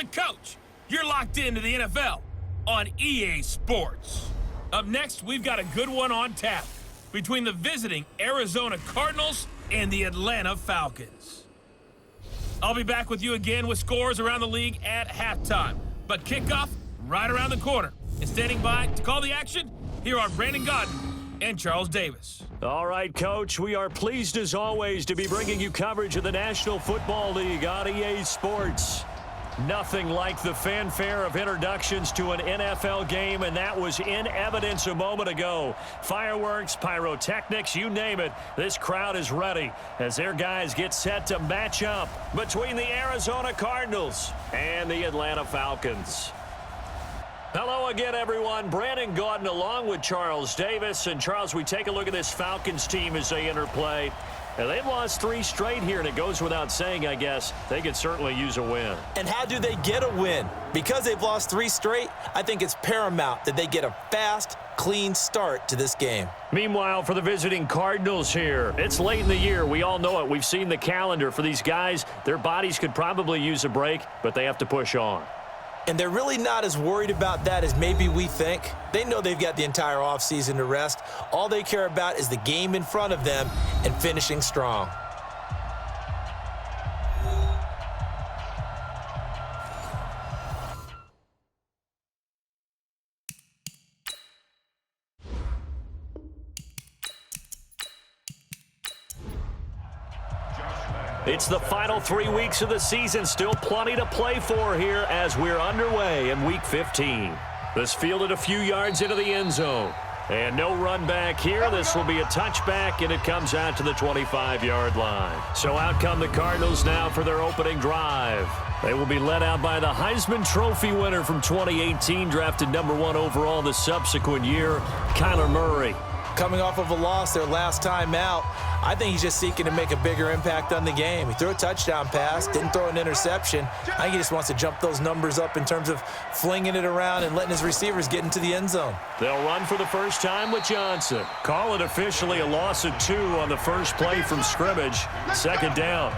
the coach. You're locked into the NFL on EA Sports. Up next, we've got a good one on tap between the visiting Arizona Cardinals and the Atlanta Falcons. I'll be back with you again with scores around the league at halftime. But kickoff right around the corner. And standing by to call the action, here are Brandon Godden and Charles Davis. All right, Coach, we are pleased as always to be bringing you coverage of the National Football League on EA Sports. Nothing like the fanfare of introductions to an NFL game, and that was in evidence a moment ago. Fireworks, pyrotechnics, you name it, this crowd is ready as their guys get set to match up between the Arizona Cardinals and the Atlanta Falcons. Hello again, everyone. Brandon Gaudin along with Charles Davis. And, Charles, we take a look at this Falcons team as they enter play. And they've lost 3 straight here, and it goes without saying, I guess, they could certainly use a win. And how do they get a win? Because they've lost 3 straight, I think it's paramount that they get a fast, clean start to this game. Meanwhile, for the visiting Cardinals here, it's late in the year. We all know it. We've seen the calendar for these guys. Their bodies could probably use a break, but they have to push on. And they're really not as worried about that as maybe we think. They know they've got the entire offseason to rest. All they care about is the game in front of them and finishing strong. It's the final 3 weeks of the season. Still plenty to play for here as we're underway in Week 15. This fielded a few yards into the end zone. And no run back here. This will be a touchback, and it comes out to the 25-yard line. So out come the Cardinals now for their opening drive. They will be led out by the Heisman Trophy winner from 2018, drafted #1 overall the subsequent year, Kyler Murray. Coming off of a loss their last time out, I think he's just seeking to make a bigger impact on the game. He threw a touchdown pass, didn't throw an interception. I think he just wants to jump those numbers up in terms of flinging it around and letting his receivers get into the end zone. They'll run for the first time with Johnson. Call it officially a loss of 2 on the first play from scrimmage. Second down.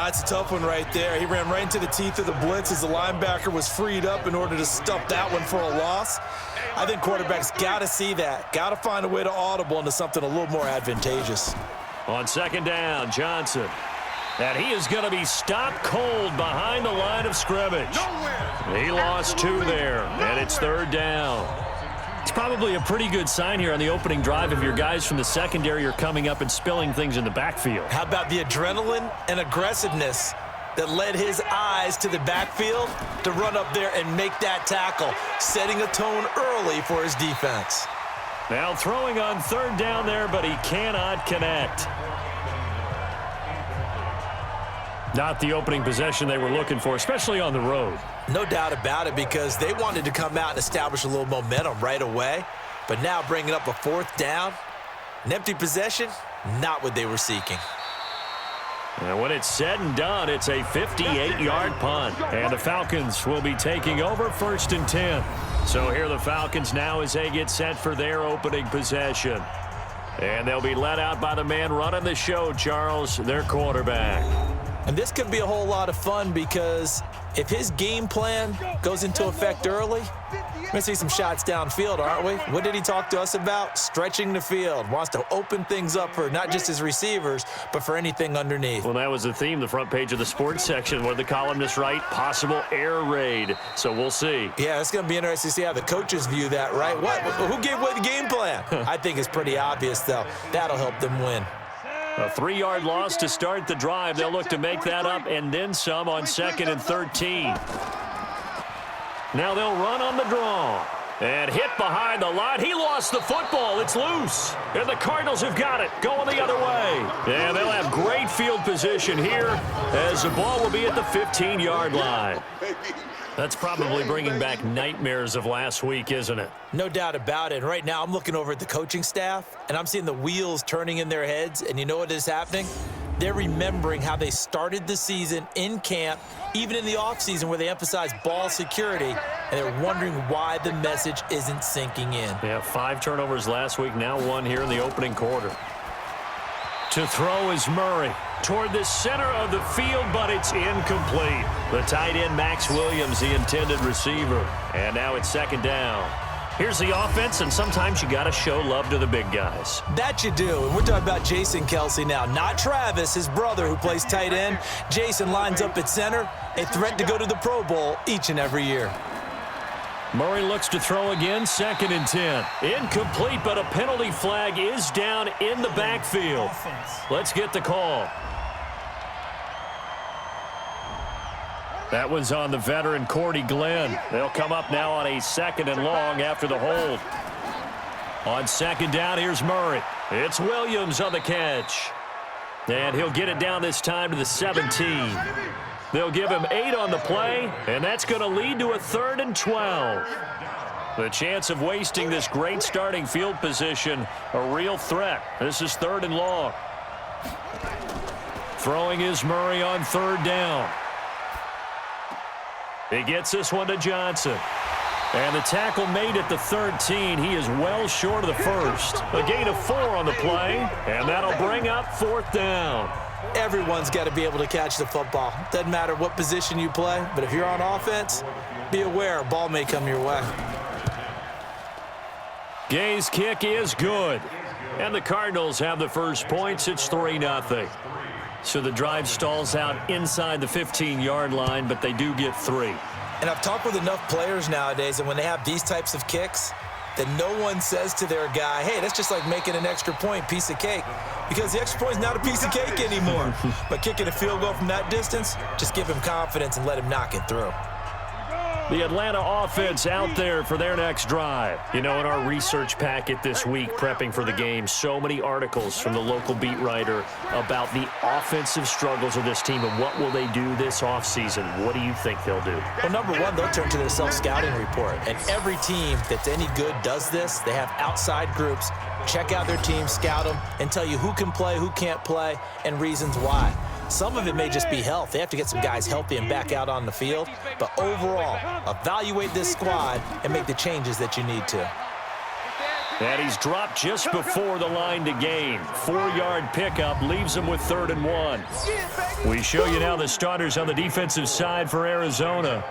It's a tough one right there. He ran right into the teeth of the blitz as the linebacker was freed up in order to stuff that one for a loss. I think quarterbacks got to see that. Got to find a way to audible into something a little more advantageous. On second down, Johnson. And he is going to be stopped cold behind the line of scrimmage. He lost 2 there, and it's third down. It's probably a pretty good sign here on the opening drive if your guys from the secondary are coming up and spilling things in the backfield. How about the adrenaline and aggressiveness that led his eyes to the backfield to run up there and make that tackle, setting a tone early for his defense. Now throwing on third down there, but he cannot connect. Not the opening possession they were looking for, especially on the road. No doubt about it, because they wanted to come out and establish a little momentum right away. But now bringing up a 4th down, an empty possession, not what they were seeking. And when it's said and done, it's a 58-yard punt. And the Falcons will be taking over 1st and 10. So here the Falcons now as they get set for their opening possession. And they'll be led out by the man running the show, Charles, their quarterback. And this could be a whole lot of fun, because if his game plan goes into effect early, we're going to see some shots downfield, aren't we? What did he talk to us about? Stretching the field. Wants to open things up for not just his receivers, but for anything underneath. Well, that was the theme, the front page of the sports section, where the columnists write possible air raid. So we'll see. Yeah, it's going to be interesting to see how the coaches view that, right? Who gave away the game plan? I think it's pretty obvious, though. That'll help them win. A 3-yard loss to start the drive. They'll look to make that up and then some on 2nd and 13. Now they'll run on the draw. And hit behind the line. He lost the football. It's loose. And the Cardinals have got it. Going the other way. And they'll have great field position here as the ball will be at the 15-yard line. That's probably bringing back nightmares of last week, isn't it? No doubt about it. Right now, I'm looking over at the coaching staff, and I'm seeing the wheels turning in their heads. And you know what is happening? They're remembering how they started the season in camp, even in the offseason where they emphasized ball security, and they're wondering why the message isn't sinking in. Yeah, 5 turnovers last week, now 1 here in the opening quarter. To throw is Murray. Toward the center of the field, but it's incomplete. The tight end, Max Williams, the intended receiver. And now it's second down. Here's the offense, and sometimes you got to show love to the big guys. That you do. And we're talking about Jason Kelsey now, not Travis, his brother who plays tight end. Jason lines up at center, a threat to go to the Pro Bowl each and every year. Murray looks to throw again, 2nd and 10. Incomplete, but a penalty flag is down in the backfield. Let's get the call. That was on the veteran Cordy Glenn. They'll come up now on a 2nd and long after the hold. On 2nd down, here's Murray. It's Williams on the catch. And he'll get it down this time to the 17. They'll give him 8 on the play, and that's going to lead to a 3rd and 12. The chance of wasting this great starting field position, a real threat. This is 3rd and long. Throwing is Murray on 3rd down. He gets this one to Johnson. And the tackle made at the 13. He is well short of the first. A gain of 4 on the play, and that'll bring up 4th down. Everyone's got to be able to catch the football. Doesn't matter what position you play, but if you're on offense, be aware a ball may come your way. Gay's kick is good. And the Cardinals have the first points. It's 3-0. So the drive stalls out inside the 15-yard line, but they do get 3. And I've talked with enough players nowadays, and when they have these types of kicks, that no one says to their guy, hey, that's just like making an extra point, piece of cake. Because the extra point is not a piece of cake anymore. But kicking a field goal from that distance, just give him confidence and let him knock it through. The Atlanta offense out there for their next drive. You know, in our research packet this week, prepping for the game, so many articles from the local beat writer about the offensive struggles of this team and what will they do this offseason. What do you think they'll do? Well, number one, they'll turn to their self-scouting report. And every team that's any good does this. They have outside groups. Check out their team, scout them, and tell you who can play, who can't play, and reasons why. Some of it may just be health. They have to get some guys healthy and back out on the field. But overall, evaluate this squad and make the changes that you need to. And he's dropped just before the line to gain. 4-yard pickup leaves him with 3rd and 1. We show you now the starters on the defensive side for Arizona.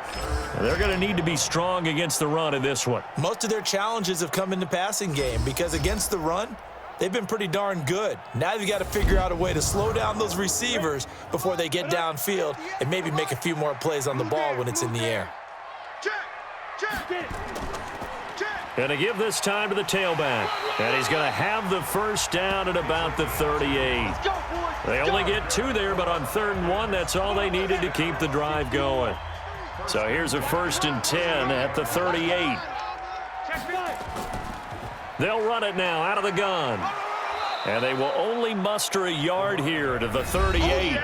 They're going to need to be strong against the run in this one. Most of their challenges have come in the passing game because against the run, they've been pretty darn good. Now you've got to figure out a way to slow down those receivers before they get downfield and maybe make a few more plays on the ball when it's in the air. Going to give this time to the tailback. And he's going to have the first down at about the 38. They only get 2 there, but on 3rd and 1, that's all they needed to keep the drive going. So here's a 1st and 10 at the 38. They'll run it now out of the gun. And they will only muster a yard here to the 38.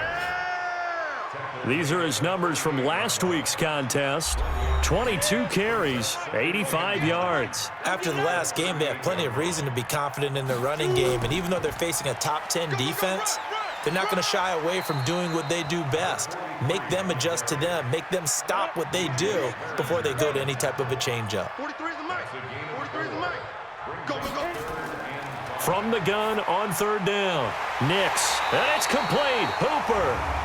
These are his numbers from last week's contest. 22 carries, 85 yards. After the last game, they have plenty of reason to be confident in their running game. And even though they're facing a top 10 defense, they're not going to shy away from doing what they do best. Make them adjust to them. Make them stop what they do before they go to any type of a changeup. 43 is the mic. 43 is the mic. Go, go, go. From the gun on 3rd down. Nix. And it's complete. Hooper.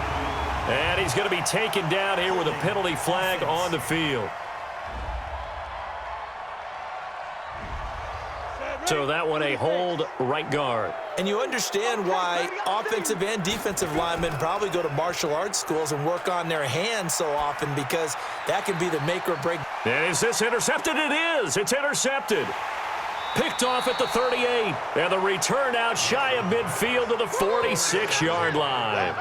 And he's going to be taken down here with a penalty flag on the field. So that one a hold, right guard. And you understand why offensive and defensive linemen probably go to martial arts schools and work on their hands so often, because that can be the make or break. And is this intercepted? It is. It's intercepted. Picked off at the 38. And the return out shy of midfield to the 46-yard line.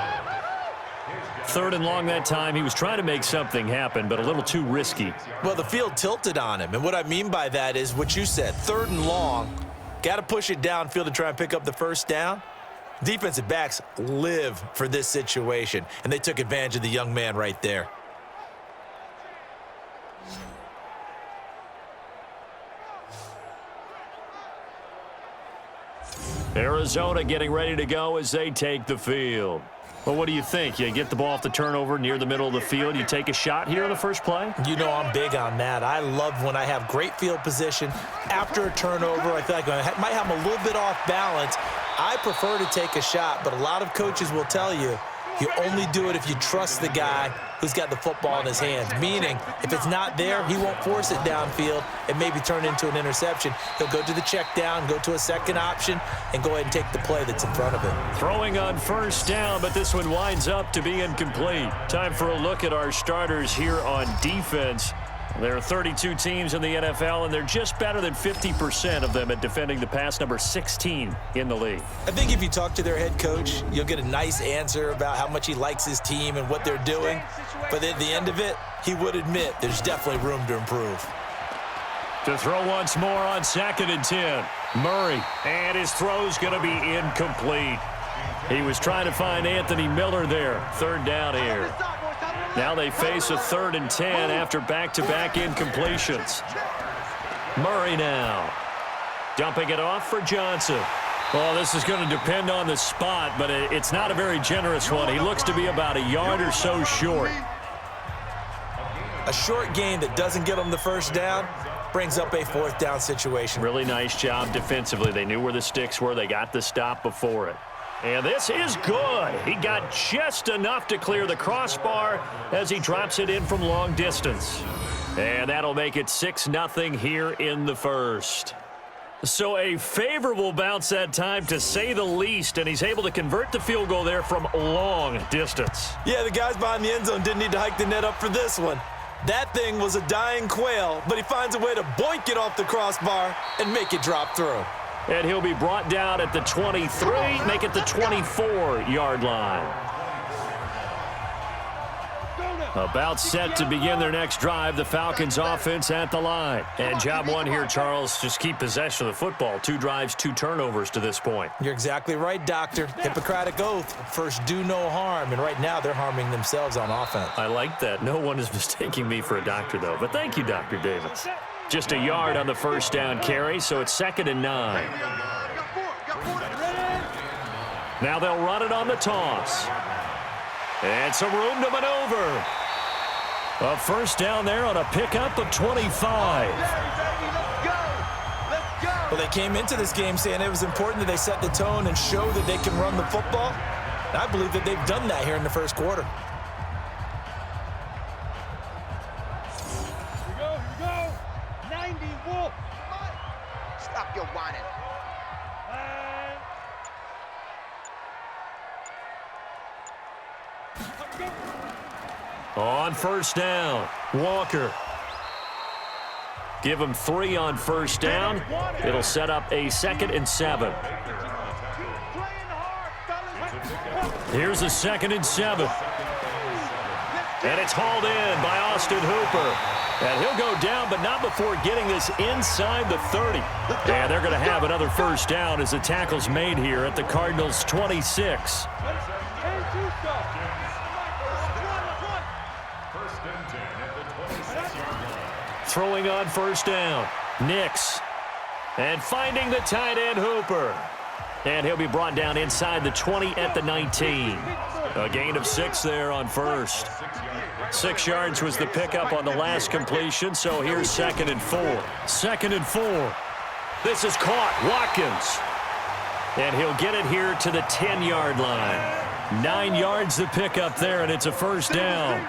3rd and long that time. He was trying to make something happen, but a little too risky. Well, the field tilted on him. And what I mean by that is what you said. 3rd and long. Got to push it downfield to try and pick up the first down. Defensive backs live for this situation, and they took advantage of the young man right there. Arizona getting ready to go as they take the field. Well, what do you think? You get the ball off the turnover near the middle of the field. You take a shot here on the first play? You know I'm big on that. I love when I have great field position. After a turnover, I feel like I might have them a little bit off balance. I prefer to take a shot, but a lot of coaches will tell you, you only do it if you trust the guy who's got the football in his hands. Meaning, if it's not there, he won't force it downfield and maybe turn it into an interception. He'll go to the check down, go to a second option, and go ahead and take the play that's in front of him. Throwing on first down, but this one winds up to be incomplete. Time for a look at our starters here on defense. There are 32 teams in the NFL, and they're just better than 50% of them at defending the pass, number 16 in the league. I think if you talk to their head coach, you'll get a nice answer about how much he likes his team and what they're doing. But at the end of it, he would admit there's definitely room to improve. To throw once more on 2nd and 10. Murray, and his throw's going to be incomplete. He was trying to find Anthony Miller there. 3rd down here. Now they face a 3rd and 10 after back-to-back incompletions. Murray now. Dumping it off for Johnson. Well, this is going to depend on the spot, but it's not a very generous one. He looks to be about a yard or so short. A short gain that doesn't get him the first down brings up a 4th down situation. Really nice job defensively. They knew where the sticks were. They got the stop before it. And this is good. He got just enough to clear the crossbar as he drops it in from long distance. And that'll make it 6-0 here in the first. So a favorable bounce that time, to say the least, and he's able to convert the field goal there from long distance. Yeah, the guys behind the end zone didn't need to hike the net up for this one. That thing was a dying quail, but he finds a way to boink it off the crossbar and make it drop through. And he'll be brought down at the 23, make it the 24-yard line. About set to begin their next drive, the Falcons offense at the line. And job one here, Charles, just keep possession of the football. 2 drives, 2 turnovers to this point. You're exactly right, Doctor. Hippocratic oath. First, do no harm. And right now, they're harming themselves on offense. I like that. No one is mistaking me for a doctor, though. But thank you, Dr. Davis. Just a yard on the first down carry, so it's 2nd and 9. Now they'll run it on the toss. And some room to maneuver. A first down there on a pickup of 25. Well, they came into this game saying it was important that they set the tone and show that they can run the football. And I believe that they've done that here in the first quarter. Here we go. 90 Wolf. Stop your whining. On first down, Walker. Give him 3 on first down. It'll set up a 2nd and 7. Here's a 2nd and 7. And it's hauled in by Austin Hooper. And he'll go down, but not before getting this inside the 30. And they're going to have another first down as the tackle's made here at the Cardinals' 26. Throwing on first down, Nix. And finding the tight end, Hooper. And he'll be brought down inside the 20 at the 19. A gain of 6 there on first. 6 yards was the pickup on the last completion, so here's 2nd and 4. 2nd and 4. This is caught, Watkins. And he'll get it here to the 10-yard line. 9 yards the pickup there, and it's a first down.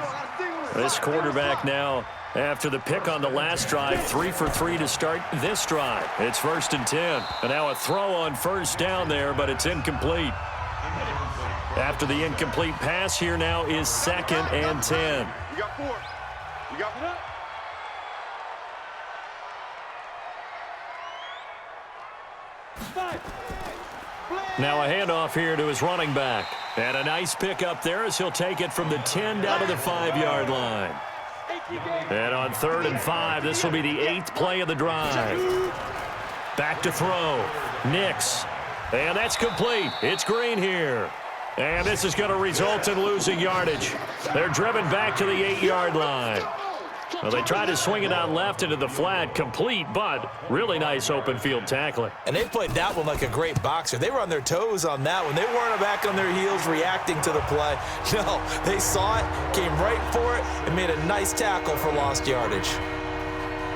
This quarterback now, after the pick on the last drive, 3 for 3 to start this drive. It's 1st and 10. And now a throw on first down there, but it's incomplete. After the incomplete pass, here now is 2nd and 10. You got 4. You got 4. Now a handoff here to his running back. And a nice pickup there as he'll take it from the 10 down to the 5-yard line. And on 3rd and 5, this will be the 8th play of the drive. Back to throw. Nix. And that's complete. It's Green here. And this is going to result in losing yardage. They're driven back to the 8-yard line. Well, they tried to swing it out left into the flat, complete, but really nice open field tackling. And they played that one like a great boxer. They were on their toes on that one. They weren't back on their heels reacting to the play. No, they saw it, came right for it, and made a nice tackle for lost yardage.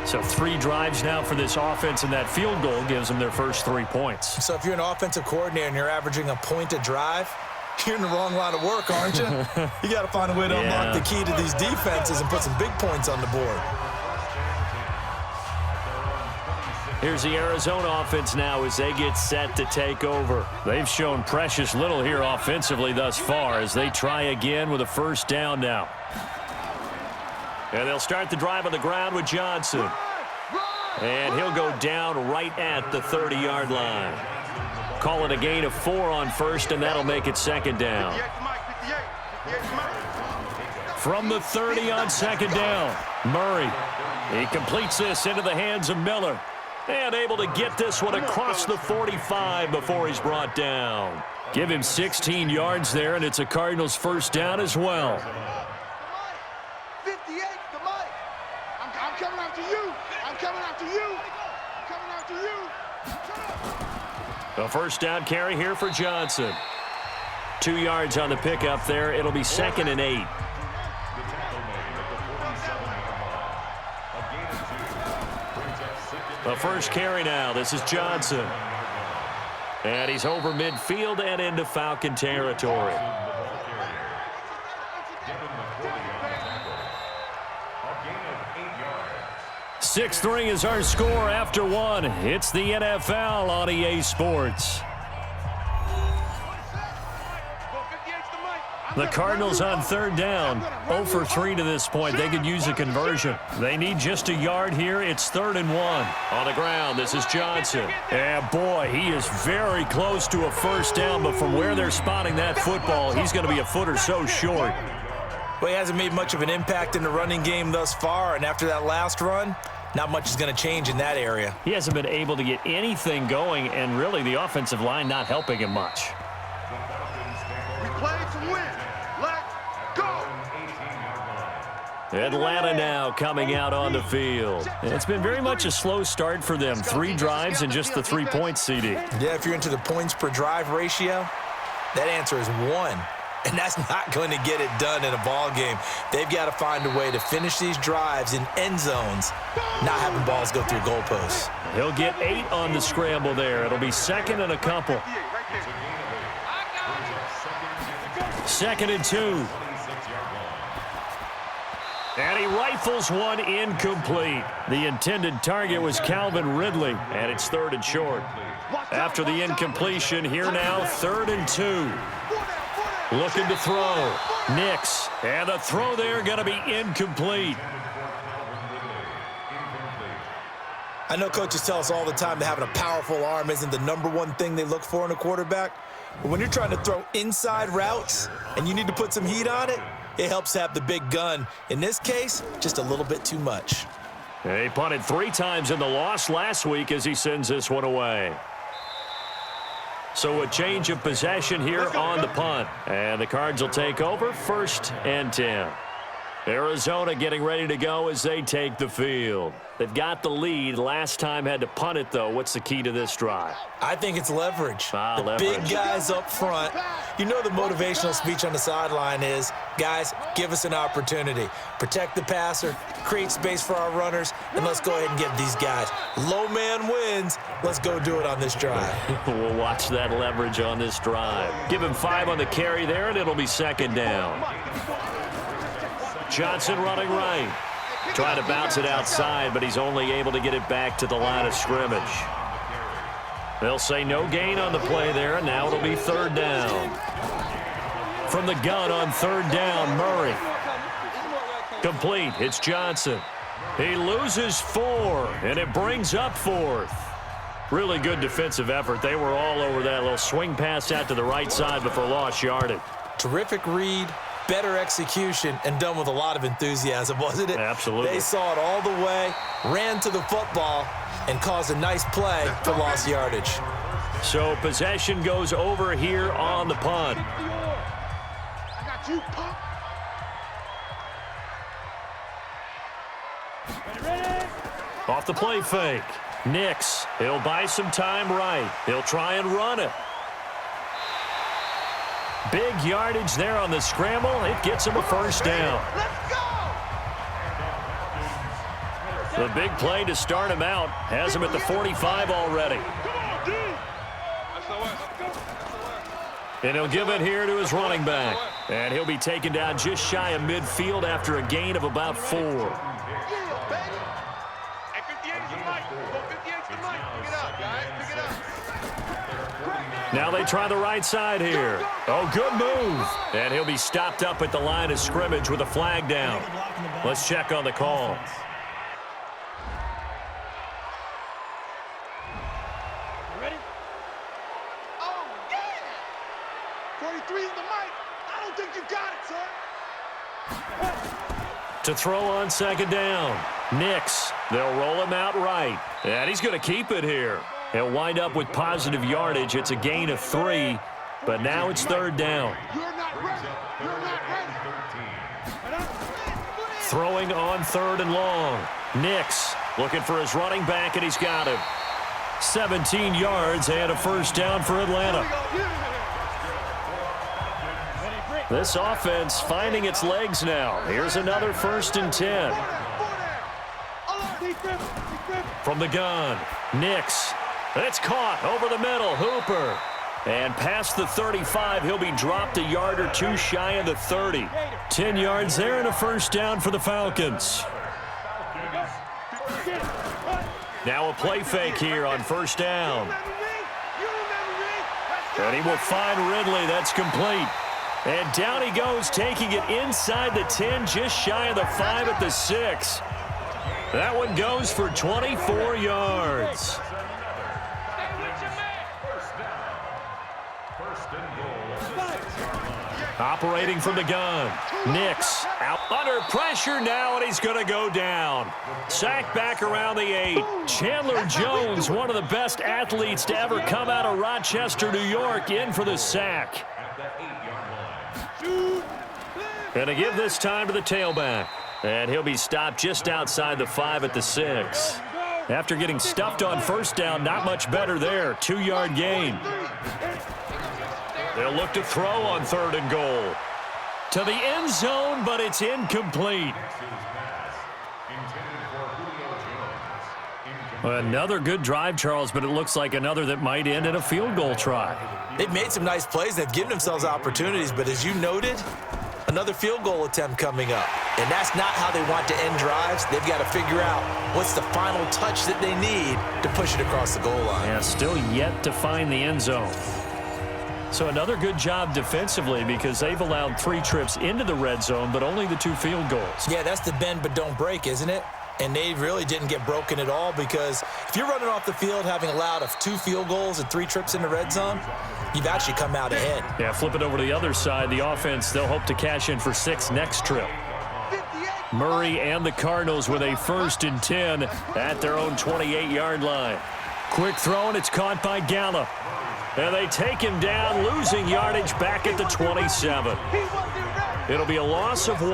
So 3 drives now for this offense, and that field goal gives them their first 3 points. So if you're an offensive coordinator and you're averaging a point a drive, you're in the wrong line of work, aren't you? You got to find a way to unlock the key to these defenses and put some big points on the board. Here's the Arizona offense now as they get set to take over. They've shown precious little here offensively thus far as they try again with a first down now. And they'll start the drive on the ground with Johnson. And he'll go down right at the 30-yard line. Call it a gain of 4 on first, and that'll make it second down. From the 30 on second down, Murray. He completes this into the hands of Miller. And able to get this one across the 45 before he's brought down. Give him 16 yards there, and it's a Cardinals first down as well. 58 to Mike. I'm coming after you. I'm coming after you. I'm coming after you. A first down carry here for Johnson. 2 yards on the pickup there. It'll be 2nd and 8. The first carry now. This is Johnson. And he's over midfield and into Falcon territory. 6-3 is our score after 1. It's the NFL on EA Sports. The Cardinals on third down, 0 for 3 to this point. They could use a conversion. They need just a yard here. It's 3rd and 1. On the ground, this is Johnson. And boy, he is very close to a first down, but from where they're spotting that football, he's going to be a foot or so short. Well, he hasn't made much of an impact in the running game thus far, and after that last run, not much is going to change in that area. He hasn't been able to get anything going, and really the offensive line not helping him much. We play to win. Let's go. Atlanta now coming out on the field. It's been very much a slow start for them. 3 drives and just the 3 points, CD. Yeah, if you're into the points per drive ratio, that answer is 1. And that's not going to get it done in a ball game. They've got to find a way to finish these drives in end zones, not having balls go through goalposts. He'll get 8 on the scramble there. It'll be 2nd and a couple. 2nd and 2. And he rifles one incomplete. The intended target was Calvin Ridley, and it's 3rd and short. After the incompletion, here now, 3rd and 2. Looking to throw. Nix. And the throw there going to be incomplete. I know coaches tell us all the time that having a powerful arm isn't the #1 thing they look for in a quarterback. But when you're trying to throw inside routes and you need to put some heat on it, it helps to have the big gun. In this case, just a little bit too much. He punted 3 times in the loss last week as he sends this one away. So a change of possession here on the punt. And the Cards will take over 1st and 10. Arizona getting ready to go as they take the field. They've got the lead. Last time had to punt it, though. What's the key to this drive? I think it's leverage. Leverage. Big guys up front. You know the motivational speech on the sideline is, guys, give us an opportunity. Protect the passer, create space for our runners, and let's go ahead and get these guys. Low man wins. Let's go do it on this drive. We'll watch that leverage on this drive. Give him 5 on the carry there, and it'll be 2nd down. Johnson running right. Trying to bounce it outside, but he's only able to get it back to the line of scrimmage. They'll say no gain on the play there, and now it'll be 3rd down. From the gun on 3rd down, Murray. Complete. It's Johnson. He loses 4, and it brings up 4th. Really good defensive effort. They were all over that little swing pass out to the right side before lost yardage. Terrific read. Better execution, and done with a lot of enthusiasm, wasn't it? Absolutely. They saw it all the way, ran to the football, and caused a nice play for lost yardage. So possession goes over here on the punt. I got you, Pop. Off the play fake. Nix. He'll buy some time right. He'll try and run it. Big yardage there on the scramble. It gets him a first down. Let's go. The big play to start him out has him at the 45 already. And he'll give it here to his running back. And he'll be taken down just shy of midfield after a gain of about 4. Now they try the right side here. Oh, good move. And he'll be stopped up at the line of scrimmage with a flag down. Let's check on the call. Ready? Oh, yeah! 43 is the mic. I don't think you got it, son. To throw on second down. Nix. They'll roll him out right. And he's going to keep it here. He'll wind up with positive yardage. It's a gain of 3, but now it's third down. You're not ready. You're not ready. Throwing on third and long. Nix looking for his running back, and he's got him. 17 yards and a first down for Atlanta. This offense finding its legs now. Here's another 1st and 10. From the gun, Nix. It's caught over the middle. Hooper. And past the 35, he'll be dropped a yard or 2 shy of the 30. 10 yards there and a first down for the Falcons. Now a play fake here on first down. And he will find Ridley. That's complete. And down he goes, taking it inside the 10, just shy of the 5 at the 6. That one goes for 24 yards. Operating from the gun. Nix out under pressure now, and he's going to go down. Sacked back around the 8. Chandler Jones, one of the best athletes to ever come out of Rochester, New York, in for the sack. Going to give this time to the tailback. And he'll be stopped just outside the 5 at the 6. After getting stuffed on first down, not much better there. 2-yard gain. They'll look to throw on third and goal. To the end zone, but it's incomplete. Another good drive, Charles, but it looks like another that might end in a field goal try. They've made some nice plays. They've given themselves opportunities, but as you noted, another field goal attempt coming up. And that's not how they want to end drives. They've got to figure out what's the final touch that they need to push it across the goal line. Yeah, still yet to find the end zone. So another good job defensively because they've allowed 3 trips into the red zone, but only the 2 field goals. Yeah, that's the bend but don't break, isn't it? And they really didn't get broken at all because if you're running off the field having allowed 2 field goals and 3 trips in the red zone, you've actually come out ahead. Yeah, flip it over to the other side. The offense, they'll hope to cash in for 6 next trip. Murray and the Cardinals with a 1st and 10 at their own 28-yard line. Quick throw, and it's caught by Gallup. And they take him down, losing yardage back at the 27. It'll be a loss of 1,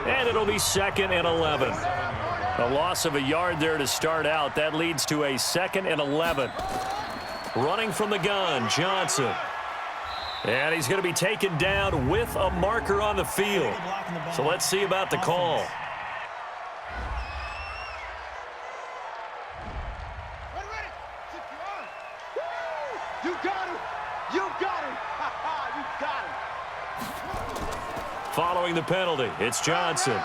and it'll be 2nd and 11. A loss of a yard there to start out. That leads to a 2nd and 11. Running from the gun, Johnson. And he's going to be taken down with a marker on the field. So let's see about the call. You got him. You got him. You got him. Following the penalty, it's Johnson.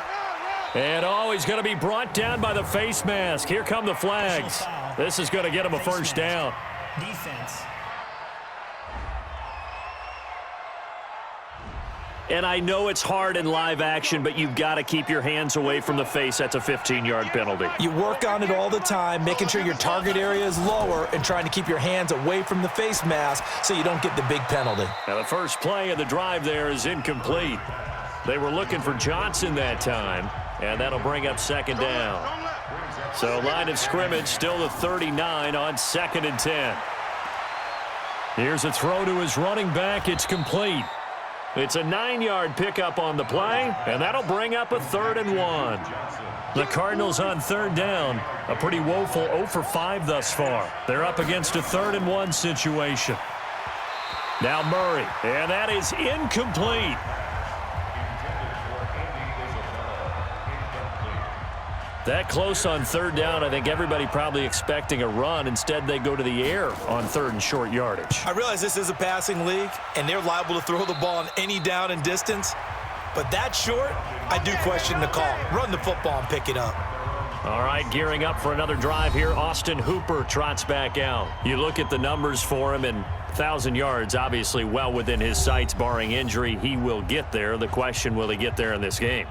And, he's going to be brought down by the face mask. Here come the flags. This is going to get him a first down. Defense. And I know it's hard in live action, but you've got to keep your hands away from the face. That's a 15-yard penalty. You work on it all the time, making sure your target area is lower and trying to keep your hands away from the face mask so you don't get the big penalty. Now, the first play of the drive there is incomplete. They were looking for Johnson that time, and that'll bring up 2nd down. So line of scrimmage still the 39 on 2nd and 10. Here's a throw to his running back. It's complete. It's a 9-yard pickup on the play, and that'll bring up a 3rd and 1. The Cardinals on 3rd down, a pretty woeful 0 for 5 thus far. They're up against a 3rd and 1 situation. Now Murray, and that is incomplete. That close on third down, I think everybody probably expecting a run. Instead, they go to the air on third and short yardage. I realize this is a passing league, and they're liable to throw the ball on any down and distance. But that short, I do question the call. Run the football and pick it up. All right, gearing up for another drive here. Austin Hooper trots back out. You look at the numbers for him, and 1,000 yards, obviously well within his sights, barring injury. He will get there. The question, will he get there in this game?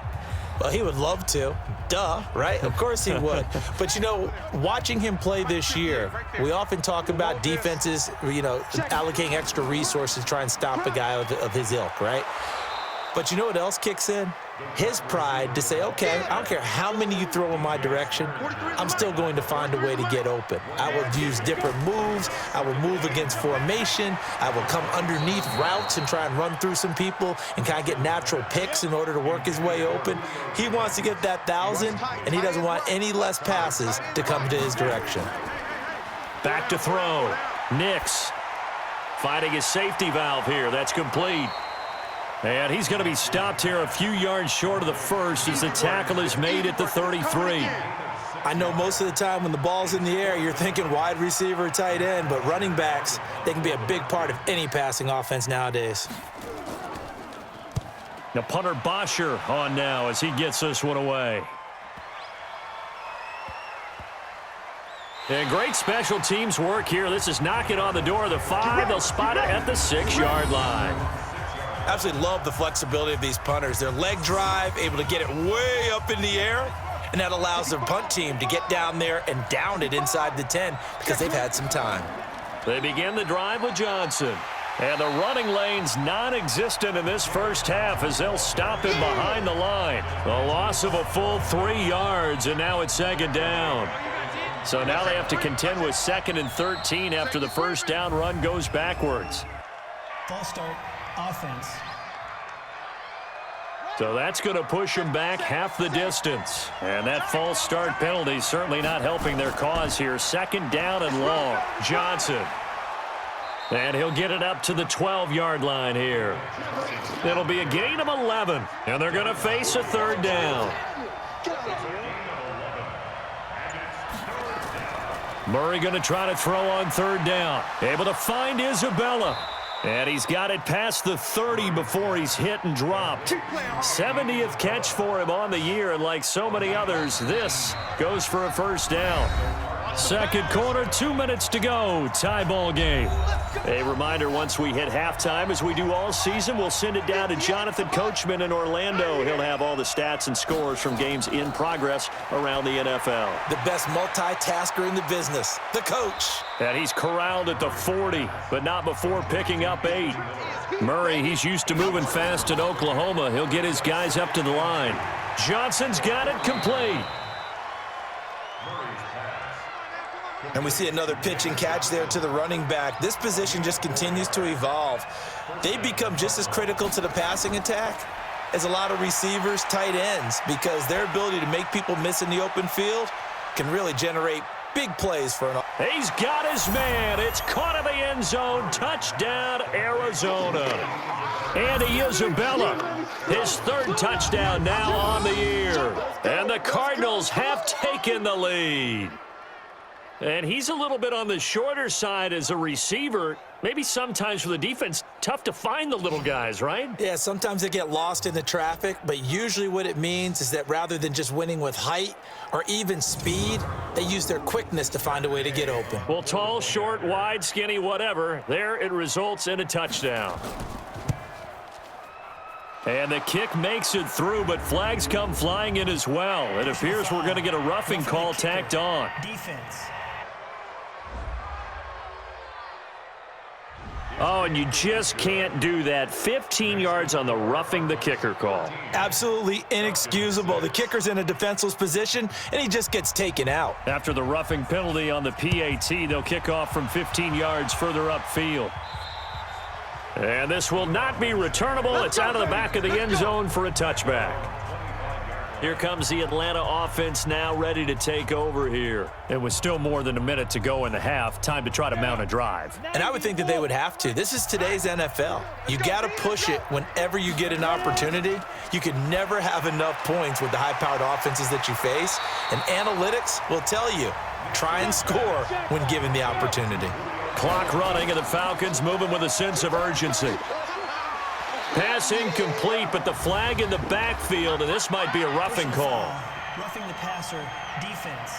Well, he would love to. Duh, right? Of course he would. But, you know, watching him play this year, we often talk about defenses, allocating extra resources to try and stop a guy of his ilk, right? But you know what else kicks in? His pride to say, okay, I don't care how many you throw in my direction, I'm still going to find a way to get open. I will use different moves. I will move against formation. I will come underneath routes and try and run through some people and kind of get natural picks in order to work his way open. He wants to get that 1,000, and he doesn't want any less passes to come to his direction. Back to throw. Nix finding his safety valve here. That's complete. And he's going to be stopped here a few yards short of the first as the tackle is made at the 33. I know most of the time when the ball's in the air, you're thinking wide receiver, tight end, but running backs, they can be a big part of any passing offense nowadays. Now punter Bosher on now as he gets this one away. And great special teams work here. This is knocking on the door of the 5. They'll spot it at the 6-yard line. Absolutely love the flexibility of these punters. Their leg drive, able to get it way up in the air, and that allows their punt team to get down there and down it inside the 10 because they've had some time. They begin the drive with Johnson. And the running lane's non-existent in this first half as they'll stop him behind the line. A loss of a full 3 yards, and now it's second down. So now they have to contend with 2nd and 13 after the first down run goes backwards. False start. Offense. So that's going to push them back half the distance. And that false start penalty certainly not helping their cause here. 2nd down and long. Johnson. And he'll get it up to the 12-yard line here. It'll be a gain of 11. And they're going to face a 3rd down. Murray going to try to throw on 3rd down. Able to find Isabella. And he's got it past the 30 before he's hit and dropped. 70th catch for him on the year, and like so many others, this goes for a first down. Second quarter, 2 minutes to go. Tie ball game. A reminder, once we hit halftime, as we do all season, we'll send it down to Jonathan Coachman in Orlando. He'll have all the stats and scores from games in progress around the NFL. The best multitasker in the business, the coach. And he's corralled at the 40, but not before picking up 8. Murray, he's used to moving fast in Oklahoma. He'll get his guys up to the line. Johnson's got it complete. And we see another pitch and catch there to the running back. This position just continues to evolve. They become just as critical to the passing attack as a lot of receivers, tight ends, because their ability to make people miss in the open field can really generate big plays for an. He's got his man. It's caught in the end zone. Touchdown, Arizona. Andy Isabella, his 3rd touchdown now on the year. And the Cardinals have taken the lead. And he's a little bit on the shorter side as a receiver. Maybe sometimes for the defense, tough to find the little guys, right? Yeah, sometimes they get lost in the traffic, but usually what it means is that rather than just winning with height or even speed, they use their quickness to find a way to get open. Well, tall, short, wide, skinny, whatever, there it results in a touchdown. And the kick makes it through, but flags come flying in as well. It appears we're going to get a roughing call tacked on. Defense. Oh, and you just can't do that. 15 yards on the roughing the kicker call. Absolutely inexcusable. The kicker's in a defenseless position, and he just gets taken out. After the roughing penalty on the PAT, they'll kick off from 15 yards further upfield. And this will not be returnable. It's out of the back of the end zone for a touchback. Here comes the Atlanta offense now ready to take over here. It was still more than a minute to go in the half. Time to try to mount a drive. And I would think that they would have to. This is today's NFL. You got to push it whenever you get an opportunity. You can never have enough points with the high-powered offenses that you face. And analytics will tell you, try and score when given the opportunity. Clock running, and the Falcons moving with a sense of urgency. Pass incomplete, but the flag in the backfield, and this might be a roughing call. Roughing the passer, defense.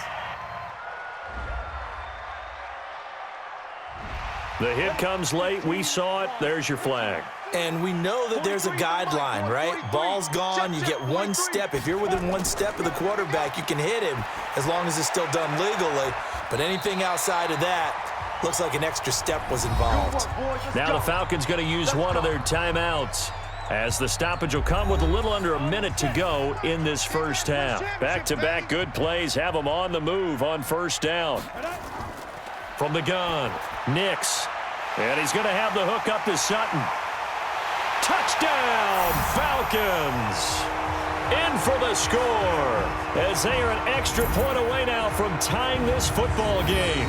The hit comes late. We saw it. There's your flag. And we know that there's a guideline, right? Ball's gone. You get one step. If you're within one step of the quarterback, you can hit him as long as it's still done legally. But anything outside of that, looks like an extra step was involved. Now the Falcons going to use one of their timeouts, as the stoppage will come with a little under a minute to go in this first half. Back-to-back good plays have them on the move on first down. From the gun, Nix. And he's going to have the hook up to Sutton. Touchdown, Falcons! In for the score, as they are an extra point away now from tying this football game.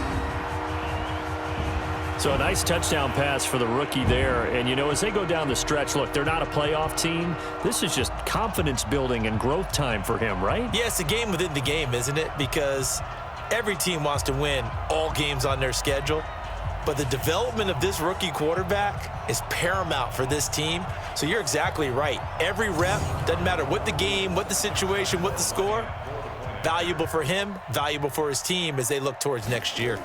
So a nice touchdown pass for the rookie there. And, you know, as they go down the stretch, look, they're not a playoff team. This is just confidence building and growth time for him, right? Yeah, it's a game within the game, isn't it? Because every team wants to win all games on their schedule. But the development of this rookie quarterback is paramount for this team. So you're exactly right. Every rep, doesn't matter what the game, what the situation, what the score, valuable for him, valuable for his team as they look towards next year.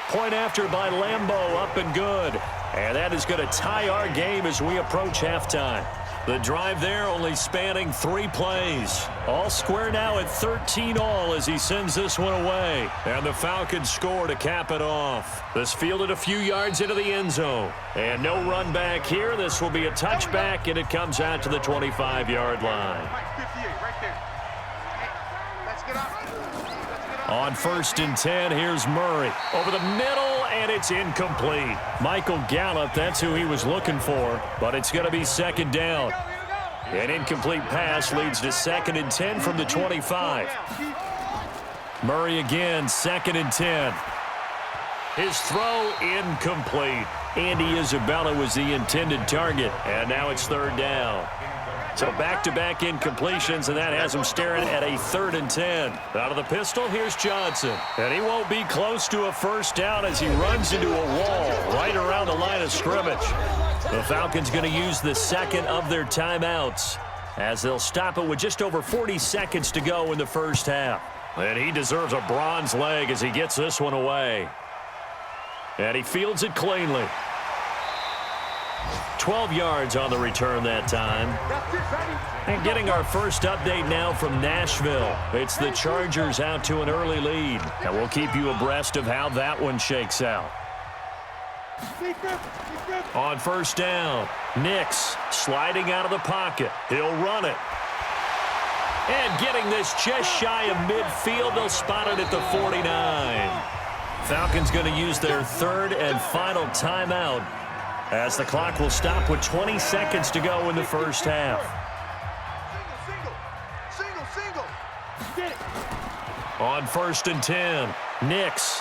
Point after by Lambeau, up and good. And that is going to tie our game as we approach halftime. The drive there only spanning 3 plays. All square now at 13 all as he sends this one away. And the Falcons score to cap it off. This fielded a few yards into the end zone. And no run back here. This will be a touchback, and it comes out to the 25-yard line. On 1st and 10, here's Murray. Over the middle, and it's incomplete. Michael Gallup, that's who he was looking for, but it's going to be 2nd down. An incomplete pass leads to 2nd and 10 from the 25. Murray again, 2nd and 10. His throw incomplete. Andy Isabella was the intended target, and now it's 3rd down. So back-to-back incompletions, and that has him staring at a 3rd and 10. Out of the pistol, here's Johnson. And he won't be close to a 1st down as he runs into a wall right around the line of scrimmage. The Falcons going to use the 2nd of their timeouts as they'll stop it with just over 40 seconds to go in the first half. And he deserves a bronze leg as he gets this one away. And he fields it cleanly. 12 yards on the return that time. And getting our first update now from Nashville. It's the Chargers out to an early lead. And we'll keep you abreast of how that one shakes out. On 1st down, Nix sliding out of the pocket. He'll run it. And getting this just shy of midfield, they'll spot it at the 49. Falcons going to use their 3rd and final timeout, as the clock will stop with 20 seconds to go in the first half. On 1st and 10, Nix.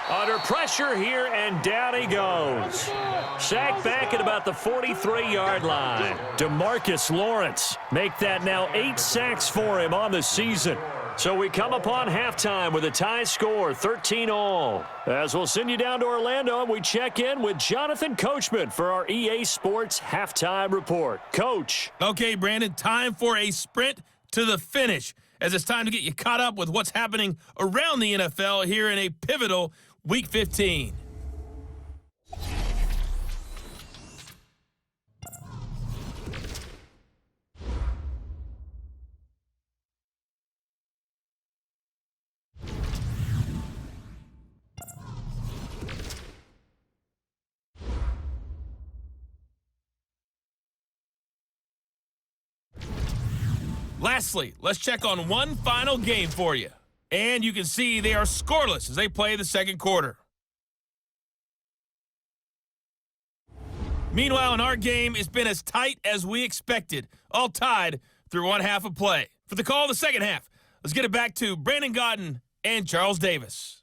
Under pressure here, and down he goes. Sacked back at about the 43-yard line. DeMarcus Lawrence make that now 8 sacks for him on the season. So we come upon halftime with a tie score, 13 all. As we'll send you down to Orlando, and we check in with Jonathan Coachman for our EA Sports Halftime Report. Coach. Okay, Brandon, time for a sprint to the finish, as it's time to get you caught up with what's happening around the NFL here in a pivotal Week 15. Lastly, let's check on one final game for you. And you can see they are scoreless as they play the second quarter. Meanwhile, in our game, it's been as tight as we expected, all tied through one half of play. For the call of the second half, let's get it back to Brandon Gaudin and Charles Davis.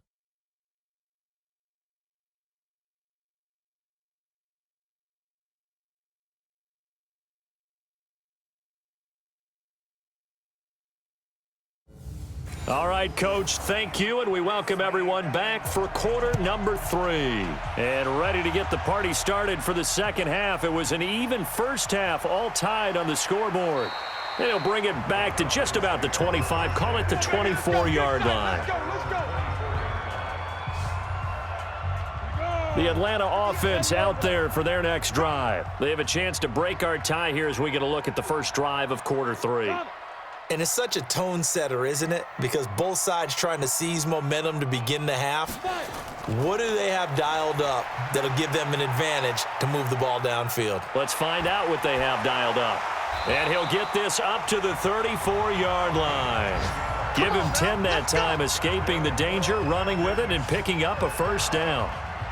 All right, Coach, thank you, and we welcome everyone back for quarter number 3. And ready to get the party started for the second half. It was an even first half, all tied on the scoreboard. And he'll bring it back to just about the 25, call it the 24-yard line. The Atlanta offense out there for their next drive. They have a chance to break our tie here as we get a look at the first drive of quarter 3. And it's such a tone setter, isn't it? Because both sides trying to seize momentum to begin the half. What do they have dialed up that'll give them an advantage to move the ball downfield? Let's find out what they have dialed up. And he'll get this up to the 34-yard line. Give him 10 that time, escaping the danger, running with it, and picking up a first down.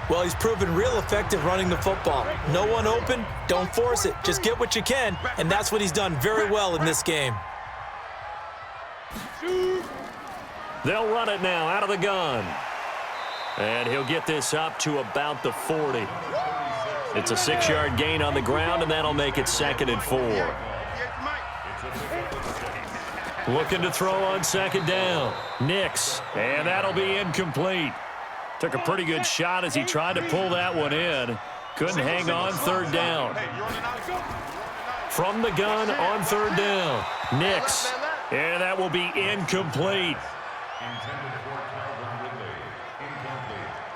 Well, he's proven real effective running the football. No one open, don't force it. Just get what you can, and that's what he's done very well in this game. They'll run it now out of the gun. And he'll get this up to about the 40. It's a 6-yard gain on the ground, and that'll make it 2nd and 4. Looking to throw on 2nd down. Nix, and that'll be incomplete. Took a pretty good shot as he tried to pull that one in. Couldn't hang on 3rd down. From the gun on 3rd down. Nix. And that will be incomplete.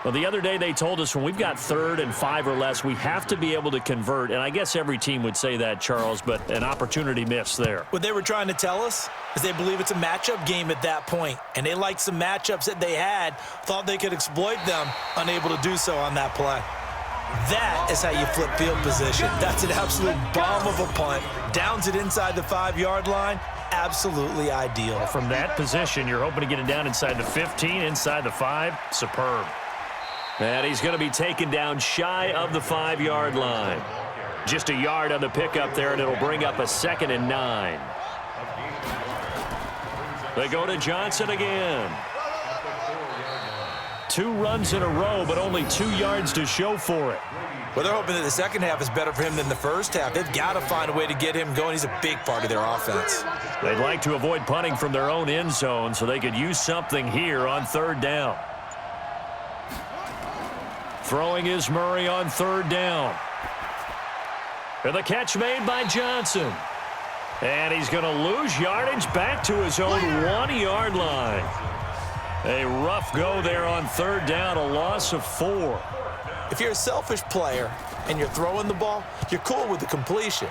Well, the other day they told us when we've got 3rd and 5 or less, we have to be able to convert. And I guess every team would say that, Charles, but an opportunity missed there. What they were trying to tell us is they believe it's a matchup game at that point. And they liked some matchups that they had, thought they could exploit them, unable to do so on that play. That is how you flip field position. That's an absolute bomb of a punt. Downs it inside the 5-yard line. Absolutely ideal. From that position, you're hoping to get it down inside the 15, inside the 5. Superb. And he's going to be taken down shy of the 5-yard line. Just a yard on the pickup there, and it'll bring up a 2nd and 9. They go to Johnson again. 2 runs in a row, but only 2 yards to show for it. Well, they're hoping that the second half is better for him than the first half. They've got to find a way to get him going. He's a big part of their offense. They'd like to avoid punting from their own end zone so they could use something here on 3rd down. Throwing is Murray on 3rd down. And the catch made by Johnson. And he's going to lose yardage back to his own 1-yard line. A rough go there on 3rd down, a loss of 4. If you're a selfish player and you're throwing the ball, you're cool with the completion.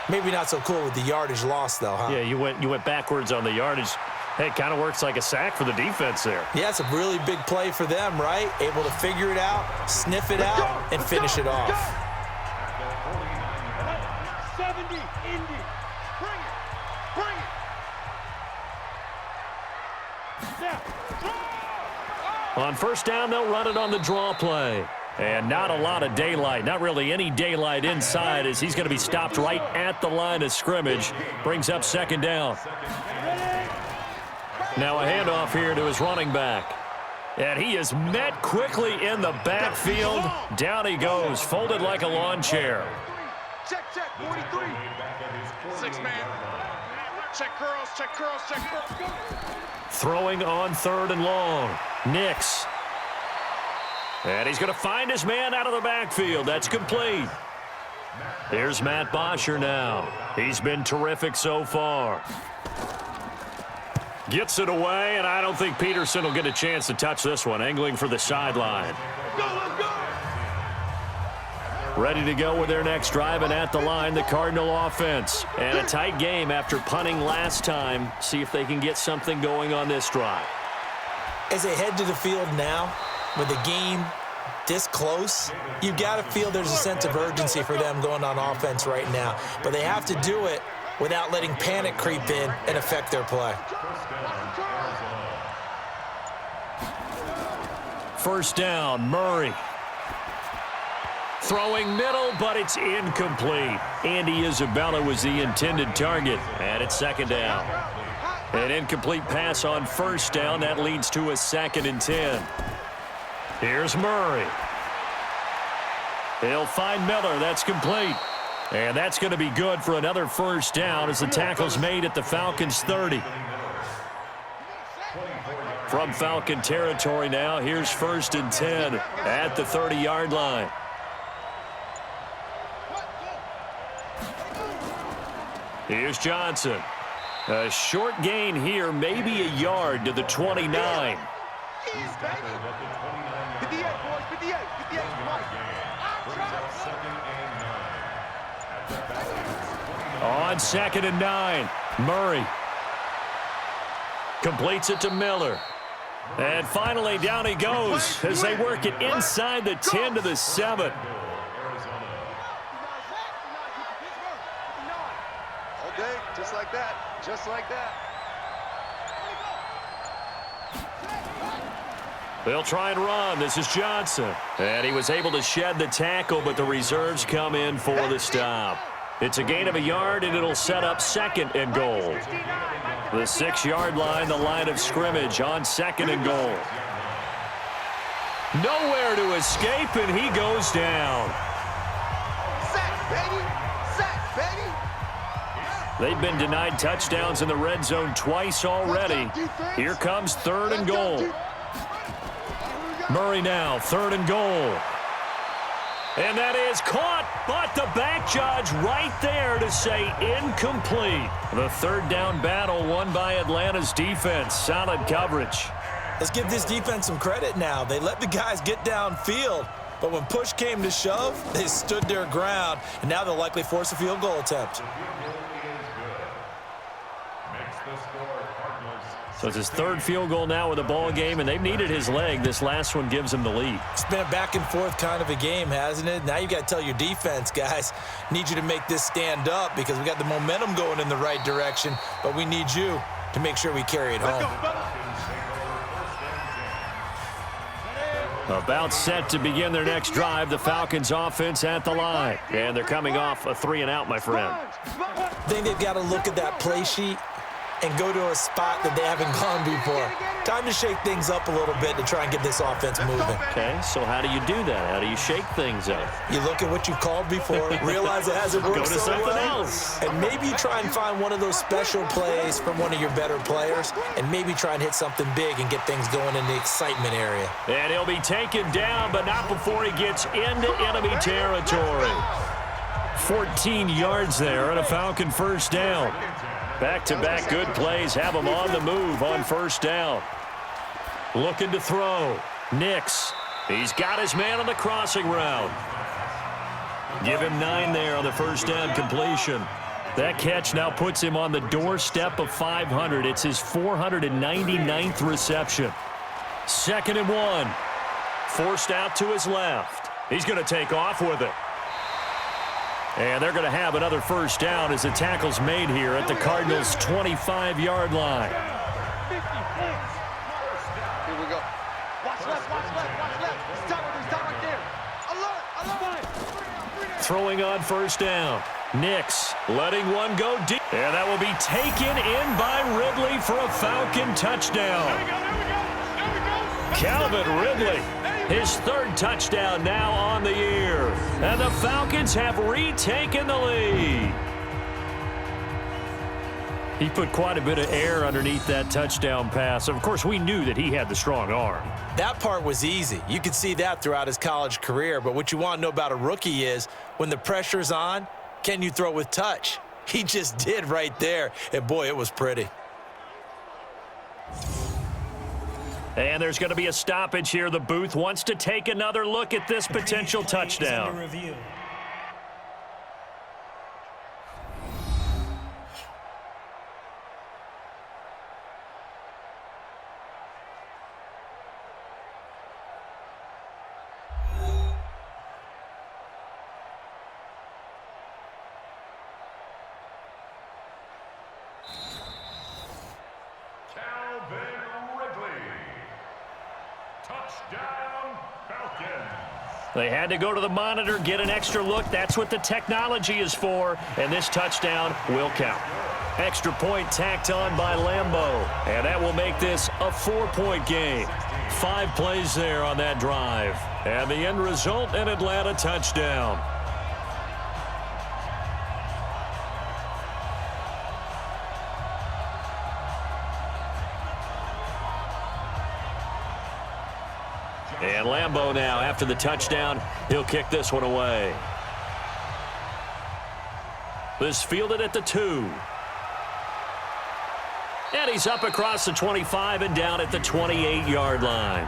Maybe not so cool with the yardage loss, though, huh? Yeah, you went backwards on the yardage. Hey, it kind of works like a sack for the defense there. Yeah, it's a really big play for them, right? Able to figure it out, sniff it out, and finish it off. 70, Indy. Bring it. Bring it. On 1st down, they'll run it on the draw play. And not a lot of daylight, not really any daylight inside as he's going to be stopped right at the line of scrimmage. Brings up 2nd down. Now a handoff here to his running back. And he is met quickly in the backfield. Down he goes, folded like a lawn chair. Check, 43. 6-man. Check curls, check curls, check curls. Throwing on 3rd and long. Nix. And he's going to find his man out of the backfield. That's complete. Here's Matt Bosher now. He's been terrific so far. Gets it away, and I don't think Peterson will get a chance to touch this one. Angling for the sideline. Ready to go with their next drive, and at the line, the Cardinal offense. And a tight game after punting last time. See if they can get something going on this drive. As they head to the field now, with the game this close, you've got to feel there's a sense of urgency for them going on offense right now. But they have to do it without letting panic creep in and affect their play. 1st down, Murray. Throwing middle, but it's incomplete. Andy Isabella was the intended target, and it's second down. An incomplete pass on first down. That leads to a 2nd and 10. Here's Murray. He'll find Miller. That's complete. And that's going to be good for another first down as the tackle's made at the Falcons' 30. From Falcon territory now, here's 1st and 10 at the 30-yard line. Here's Johnson. A short gain here, maybe a yard to the 29. On 2nd and 9, Murray completes it to Miller. And finally, down he goes as they work it inside the 10 to the 7. Okay, just like that. Just like that. They'll try and run. This is Johnson. And he was able to shed the tackle, but the reserves come in for the stop. It's a gain of a yard, and it'll set up 2nd and goal. The 6-yard line, the line of scrimmage on 2nd and goal. Nowhere to escape, and he goes down. Sack, baby! Sack, baby! They've been denied touchdowns in the red zone twice already. Here comes 3rd and goal. Murray now, 3rd and goal. And that is caught, but the back judge right there to say incomplete. The 3rd down battle won by Atlanta's defense. Solid coverage. Let's give this defense some credit now. They let the guys get downfield, but when push came to shove, they stood their ground, and now they'll likely force a field goal attempt. So it's his 3rd field goal now with the ball game, and they've needed his leg. This last one gives him the lead. It's been a back-and-forth kind of a game, hasn't it? Now you got to tell your defense, guys, need you to make this stand up because we got the momentum going in the right direction, but we need you to make sure we carry it home. About set to begin their next drive, the Falcons offense at the line. And they're coming off a 3-and-out, my friend. I think they've got to look at that play sheet and go to a spot that they haven't gone before. Time to shake things up a little bit to try and get this offense moving. Okay, so how do you do that? How do you shake things up? You look at what you've called before, realize it hasn't worked Go to so something well, else. and maybe you try and find one of those special plays from one of your better players, and maybe try and hit something big and get things going in the excitement area. And he'll be taken down, but not before he gets into enemy territory. 14 yards there and a Falcon first down. Back-to-back good plays have him on the move on first down. Looking to throw. Nix. He's got his man on the crossing route. Give him 9 there on the first down completion. That catch now puts him on the doorstep of 500. It's his 499th reception. 2nd and 1. Forced out to his left. He's going to take off with it. And they're going to have another first down as the tackle's made here at the Cardinals' 25-yard line. Here we go. Watch left, watch left, watch left. Stop right there. Alert, alert. Throwing on first down. Nix letting one go deep. And that will be taken in by Ridley for a Falcon touchdown. Calvin Ridley, his 3rd touchdown now on the year. And the Falcons have retaken the lead. He put quite a bit of air underneath that touchdown pass. Of course, we knew that he had the strong arm. That part was easy. You could see that throughout his college career. But what you want to know about a rookie is when the pressure's on, can you throw with touch? He just did right there. And, boy, it was pretty. And there's going to be a stoppage here. The booth wants to take another look at this potential touchdown. Review. Touchdown, Falcons. They had to go to the monitor, get an extra look. That's what the technology is for, and this touchdown will count. Extra point tacked on by Lambeau, and that will make this a 4-point game. 5 plays there on that drive, and the end result, an Atlanta touchdown. And Lambeau now, after the touchdown, he'll kick this one away. This fielded at the 2. And he's up across the 25 and down at the 28-yard line.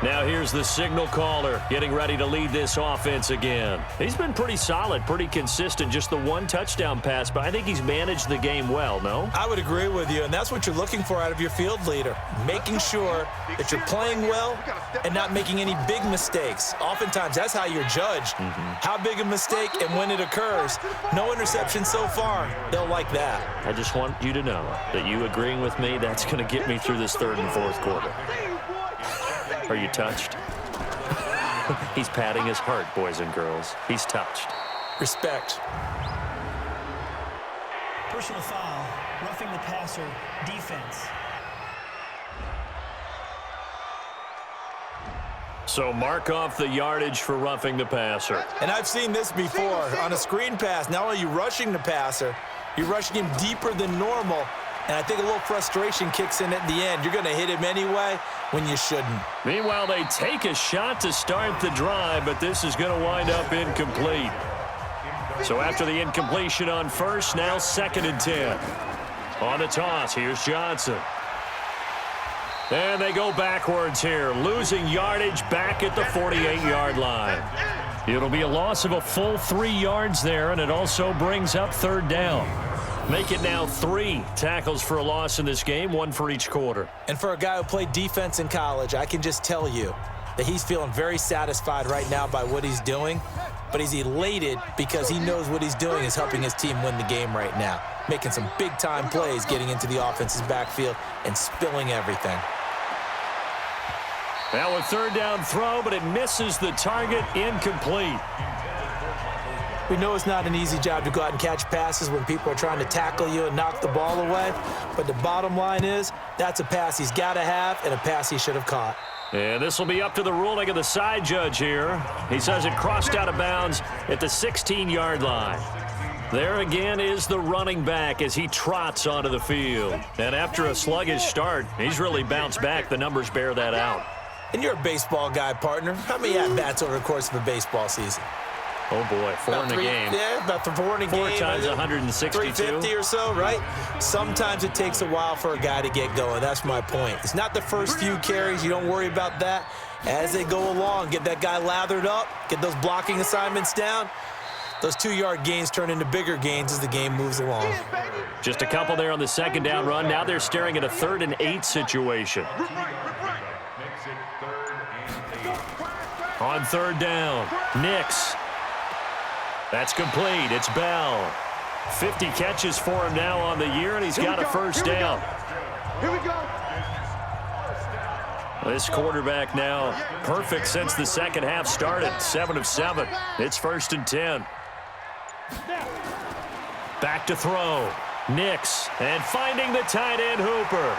Now here's the signal caller getting ready to lead this offense again. He's been pretty solid, pretty consistent, just the 1 touchdown pass, but I think he's managed the game well, no? I would agree with you, and that's what you're looking for out of your field leader, making sure that you're playing well and not making any big mistakes. Oftentimes, that's how you're judged. How big a mistake and when it occurs. No interception so far. They'll like that. I just want you to know that you agreeing with me, that's going to get me through this 3rd and 4th quarter. Are you touched? He's patting his heart, boys and girls. He's touched. Respect. Personal foul, roughing the passer, defense. So mark off the yardage for roughing the passer. And I've seen this before. On a screen pass, not only are you rushing the passer, you're rushing him deeper than normal. And I think a little frustration kicks in at the end. You're going to hit him anyway when you shouldn't. Meanwhile, they take a shot to start the drive, but this is going to wind up incomplete. So after the incompletion on first, now 2nd and 10. On the toss, here's Johnson. And they go backwards here, losing yardage back at the 48-yard line. It'll be a loss of a full 3 yards there, and it also brings up 3rd down. Make it now 3 tackles for a loss in this game, 1 for each quarter. And for a guy who played defense in college, I can just tell you that he's feeling very satisfied right now by what he's doing, but he's elated because he knows what he's doing is helping his team win the game right now, making some big-time plays, getting into the offense's backfield and spilling everything. Now a 3rd down throw, but it misses the target, incomplete. We know it's not an easy job to go out and catch passes when people are trying to tackle you and knock the ball away, but the bottom line is that's a pass he's got to have and a pass he should have caught. And this will be up to the ruling of the side judge here. He says it crossed out of bounds at the 16-yard line. There again is the running back as he trots onto the field. And after a sluggish start, he's really bounced back. The numbers bear that out. And you're a baseball guy, partner. How many at-bats over the course of a baseball season? Oh, boy, 4 in a game. Yeah, about 4 in a game. 4 times 162. 350 or so, right? Sometimes it takes a while for a guy to get going. That's my point. It's not the first few carries. You don't worry about that. As they go along, get that guy lathered up, get those blocking assignments down. Those 2-yard gains turn into bigger gains as the game moves along. Just a couple there on the 2nd down run. Now they're staring at a 3rd and 8 situation. On 3rd down, Nix. That's complete. It's Bell. 50 catches for him now on the year, and he's got a 1st down. Here we go. This quarterback now perfect since the 2nd half started. 7 of 7. It's 1st and 10. Back to throw. Nix. And finding the tight end Hooper.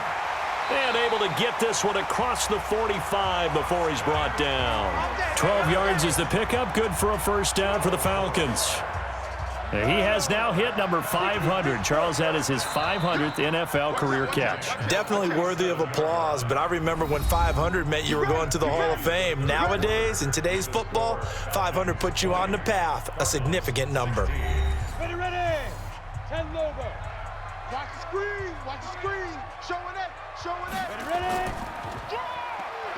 And able to get this one across the 45 before he's brought down. 12 yards is the pickup. Good for a 1st down for the Falcons. And he has now hit number 500. Charles, that is his 500th NFL career catch. Definitely worthy of applause, but I remember when 500 meant you were going to the Hall of Fame. Nowadays, in today's football, 500 puts you on the path, a significant number. Ready, ready. 10 logo. Watch the screen. Watch the screen. Showing it. Showing it. Ready.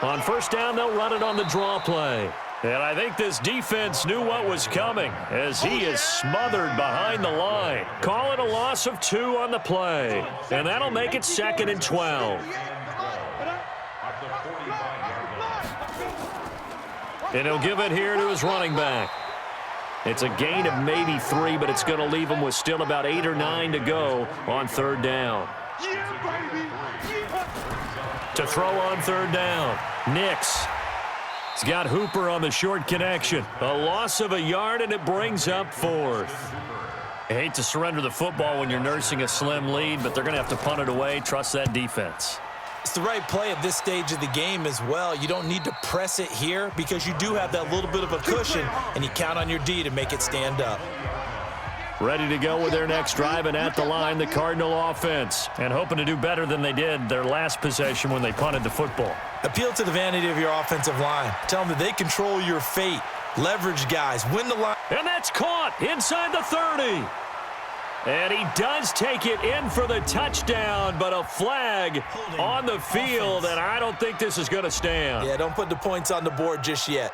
On 1st down, they'll run it on the draw play. And I think this defense knew what was coming as he is smothered behind the line. Call it a loss of 2 on the play. And that'll make it 2nd and 12. And he'll give it here to his running back. It's a gain of maybe 3, but it's going to leave him with still about 8 or 9 to go on 3rd down. To throw on third down. Nix. He's got Hooper on the short connection. A loss of a yard, and it brings up fourth. I hate to surrender the football when you're nursing a slim lead, but they're going to have to punt it away. Trust that defense. It's the right play at this stage of the game as well. You don't need to press it here because you do have that little bit of a cushion, and you count on your D to make it stand up. Ready to go with their next drive, and at the line, the Cardinal offense. And hoping to do better than they did their last possession when they punted the football. Appeal to the vanity of your offensive line. Tell them that they control your fate. Leverage guys. Win the line. And that's caught inside the 30. And he does take it in for the touchdown, but a flag on the field, and I don't think this is going to stand. Yeah, don't put the points on the board just yet.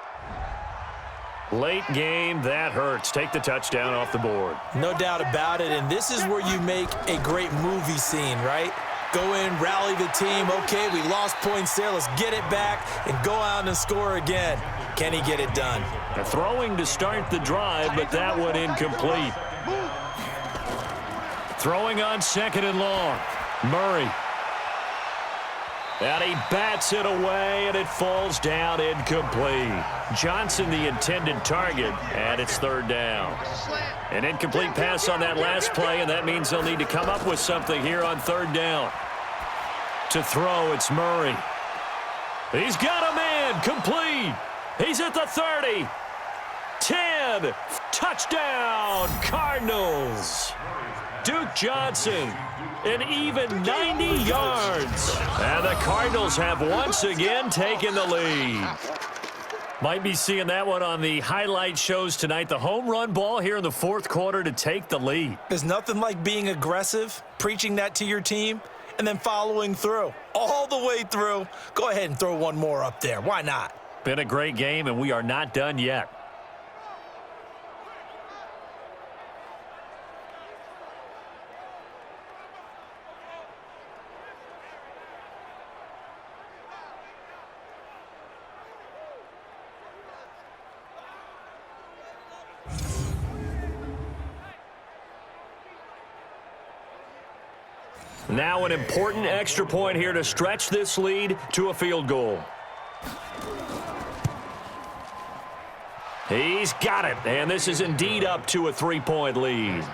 Late game, that hurts. Take the touchdown off the board. No doubt about it, and this is where you make a great movie scene, right? Go in, rally the team. Okay, we lost points there. Let's get it back and go out and score again. Can he get it done? Throwing to start the drive, but that one incomplete. Throwing on second and long. Murray. And he bats it away, and it falls down incomplete. Johnson, the intended target, and it's third down. An incomplete pass on that last play, and that means they'll need to come up with something here on third down. To throw, it's Murray. He's got a man, complete. He's at the 30. 10. Touchdown, Cardinals. Duke Johnson, an even 90 yards. And the Cardinals have once again taken the lead. Might be seeing that one on the highlight shows tonight. The home run ball here in the fourth quarter to take the lead. There's nothing like being aggressive, preaching that to your team, and then following through. All the way through. Go ahead and throw one more up there. Why not? Been a great game, and we are not done yet. Now an important extra point here to stretch this lead to a field goal. He's got it, and this is indeed up to a 3-point lead.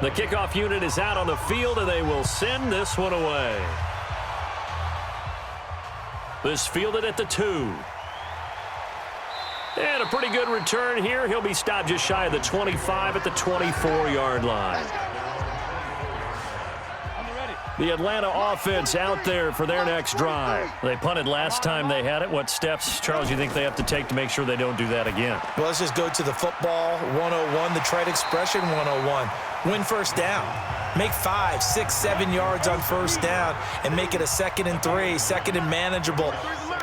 The kickoff unit is out on the field, and they will send this one away. This fielded at the 2. And a pretty good return here. He'll be stopped just shy of the 25 at the 24-yard line. The Atlanta offense out there for their next drive. They punted last time they had it. What steps, Charles, you think they have to take to make sure they don't do that again? Well, let's just go to the football 101, the trade expression 101. Win first down. Make 5, 6, 7 yards on first down and make it a 2nd and 3, 2nd and manageable.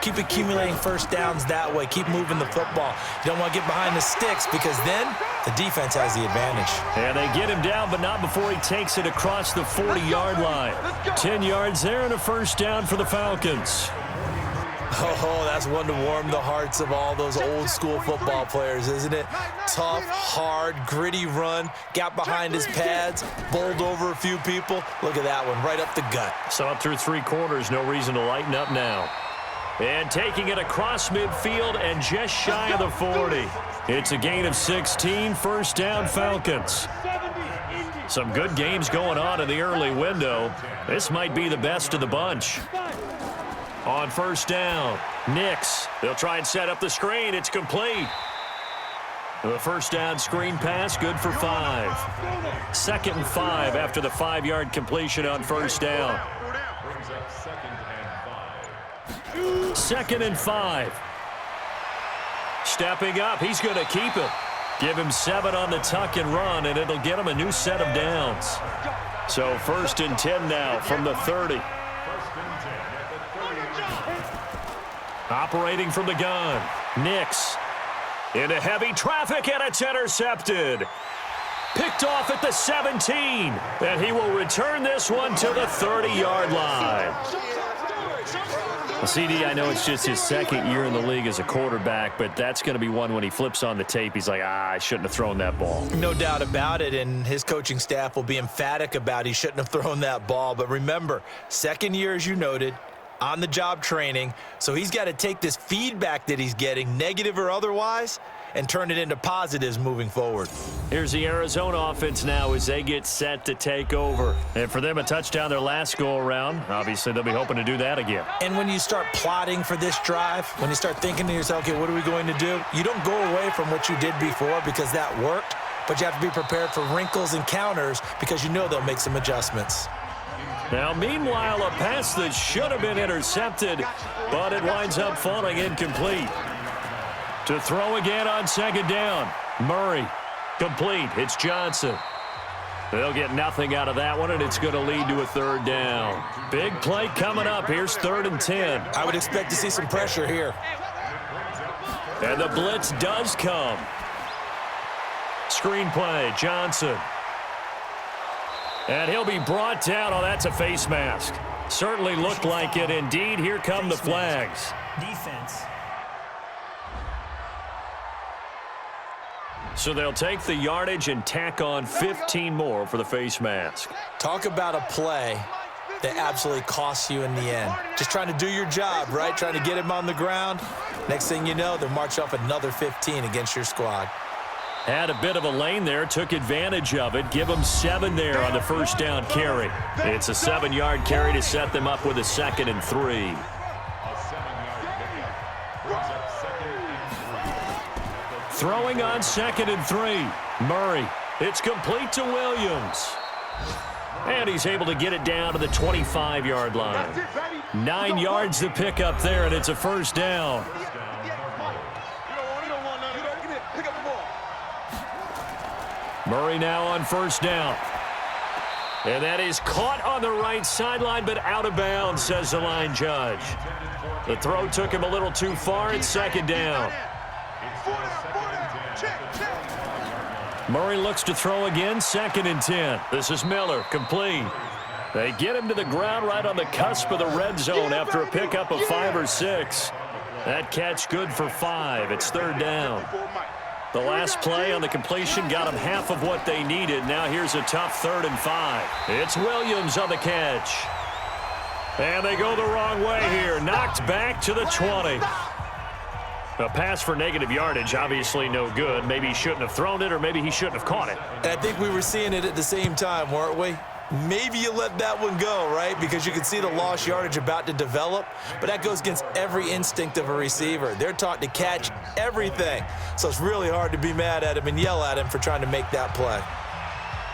Keep accumulating first downs that way. Keep moving the football. You don't want to get behind the sticks because then the defense has the advantage. And they get him down, but not before he takes it across the 40-yard line. 10 yards there and a first down for the Falcons. Oh, that's one to warm the hearts of all those old-school football players, isn't it? Tough, hard, gritty run. Got behind his pads, bowled over a few people. Look at that one, right up the gut. So up through 3 quarters, no reason to lighten up now. And taking it across midfield and just shy of the 40. It's a gain of 16, first down Falcons. Some good games going on in the early window. This might be the best of the bunch. On first down, Nix. They'll try and set up the screen. It's complete. The first down screen pass, good for 5. 2nd and 5 after the 5-yard completion on first down. 2nd and 5. Stepping up, he's going to keep it. Give him 7 on the tuck and run, and it'll get him a new set of downs. So 1st and 10 now from the 30. Operating from the gun, Nix. Into heavy traffic, and it's intercepted. Picked off at the 17, and he will return this one to the 30-yard line. Well, CD, I know it's just his second year in the league as a quarterback, but that's going to be one when he flips on the tape, he's like, I shouldn't have thrown that ball. No doubt about it, and his coaching staff will be emphatic about he shouldn't have thrown that ball. But remember, second year, as you noted, on-the-job training, so he's got to take this feedback that he's getting, negative or otherwise, and turn it into positives moving forward. Here's the Arizona offense now as they get set to take over. And for them, a touchdown their last go-around. Obviously, they'll be hoping to do that again. And when you start plotting for this drive, when you start thinking to yourself, okay, what are we going to do? You don't go away from what you did before because that worked, but you have to be prepared for wrinkles and counters because you know they'll make some adjustments. Now, meanwhile, a pass that should have been intercepted, but it winds up falling incomplete. To throw again on second down. Murray, complete. It's Johnson. They'll get nothing out of that one, and it's going to lead to a third down. Big play coming up. Here's 3rd and 10. I would expect to see some pressure here. And the blitz does come. Screen play, Johnson. And he'll be brought down. Oh, that's a face mask. Certainly looked like it. Indeed, here come the flags. Defense. So they'll take the yardage and tack on 15 more for the face mask. Talk about a play that absolutely costs you in the end. Just trying to do your job, right? Trying to get him on the ground. Next thing you know, they'll march off another 15 against your squad. Had a bit of a lane there, took advantage of it. Give them 7 there on the first down carry. It's a 7-yard carry to set them up with a 2nd and 3. Throwing on 2nd and 3. Murray. It's complete to Williams. And he's able to get it down to the 25-yard line. 9 yards to pick up there, and it's a first down. Murray now on first down. And that is caught on the right sideline, but out of bounds, says the line judge. The throw took him a little too far. It's 2nd down. Murray looks to throw again, 2nd and 10. This is Miller, complete. They get him to the ground right on the cusp of the red zone after a pickup of 5 or 6. That catch good for 5. It's 3rd down. The last play on the completion got them half of what they needed. Now here's a tough 3rd and 5. It's Williams on the catch. And they go the wrong way here. Knocked back to the 20. A pass for negative yardage, obviously no good. Maybe he shouldn't have thrown it, or maybe he shouldn't have caught it. And I think we were seeing it at the same time, weren't we? Maybe you let that one go, right? Because you can see the lost yardage about to develop. But that goes against every instinct of a receiver. They're taught to catch everything. So it's really hard to be mad at him and yell at him for trying to make that play.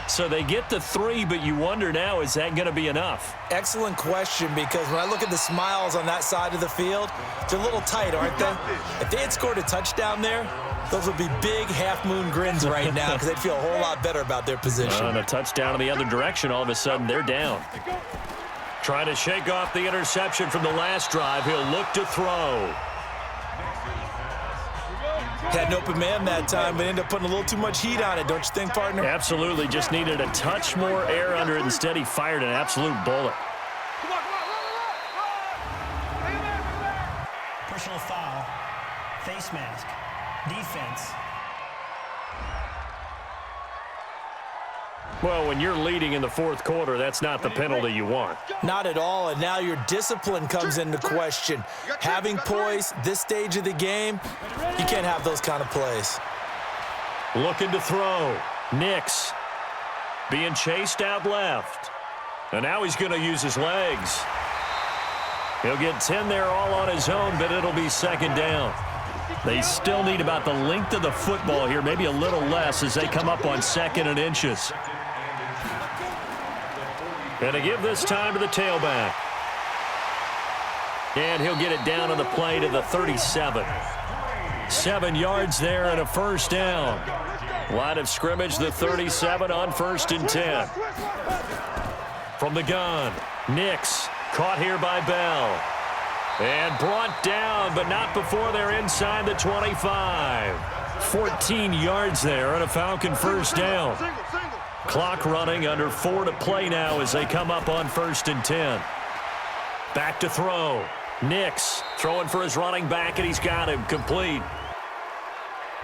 So they get the 3, but you wonder now, is that going to be enough? Excellent question, because when I look at the smiles on that side of the field, they're a little tight, aren't they? If they had scored a touchdown there, those would be big half-moon grins right now because they'd feel a whole lot better about their position. And a touchdown in the other direction, all of a sudden they're down. Trying to shake off the interception from the last drive. He'll look to throw. Had an open man that time, but ended up putting a little too much heat on it, don't you think, partner? Absolutely. Just needed a touch more air under it. Instead, he fired an absolute bullet. Personal foul. Face mask. Defense. Well, when you're leading in the 4th quarter, that's not the penalty you want. Not at all, and now your discipline comes into question. Having poise this stage of the game, you can't have those kind of plays. Looking to throw. Nix being chased out left. And now he's going to use his legs. He'll get 10 there all on his own, but it'll be 2nd down. They still need about the length of the football here, maybe a little less as they come up on 2nd and inches. And to give this time to the tailback. And he'll get it down on the play to the 37. 7 yards there and a first down. Line of scrimmage, the 37 on 1st and 10. From the gun, Nix caught here by Bell. And brought down, but not before they're inside the 25. 14 yards there and a Falcon first down. Clock running, under 4 to play now as they come up on 1st and 10. Back to throw. Nix throwing for his running back, and he's got him complete.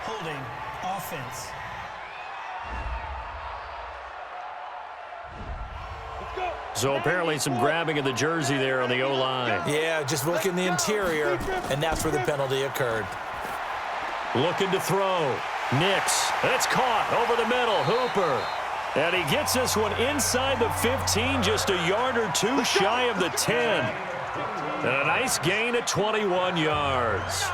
Holding offense. So apparently some grabbing of the jersey there on the O-line. Yeah, just look in the interior, and that's where the penalty occurred. Looking to throw. Nix. It's caught over the middle. Hooper. And he gets this one inside the 15, just a yard or two shy of the 10. And a nice gain at 21 yards.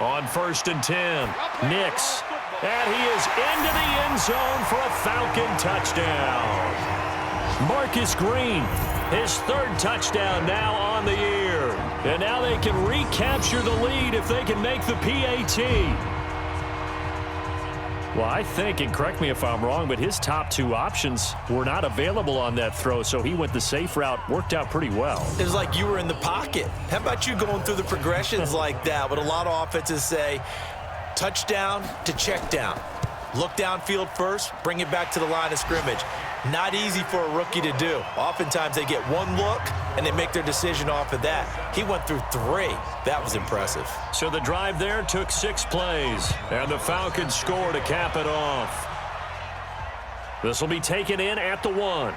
On 1st and 10, Nix. And he is into the end zone for a Falcon touchdown. Marcus Green, his 3rd touchdown now on the year. And now they can recapture the lead if they can make the PAT. Well, I think, and correct me if I'm wrong, but his top 2 options were not available on that throw, so he went the safe route. Worked out pretty well. It was like you were in the pocket. How about you going through the progressions like that? What a lot of offenses say, touchdown to check down. Look downfield first, bring it back to the line of scrimmage. Not easy for a rookie to do. Oftentimes they get one look and they make their decision off of that. He went through 3. That was impressive. So the drive there took 6 plays, and the Falcons score to cap it off. This will be taken in at the 1.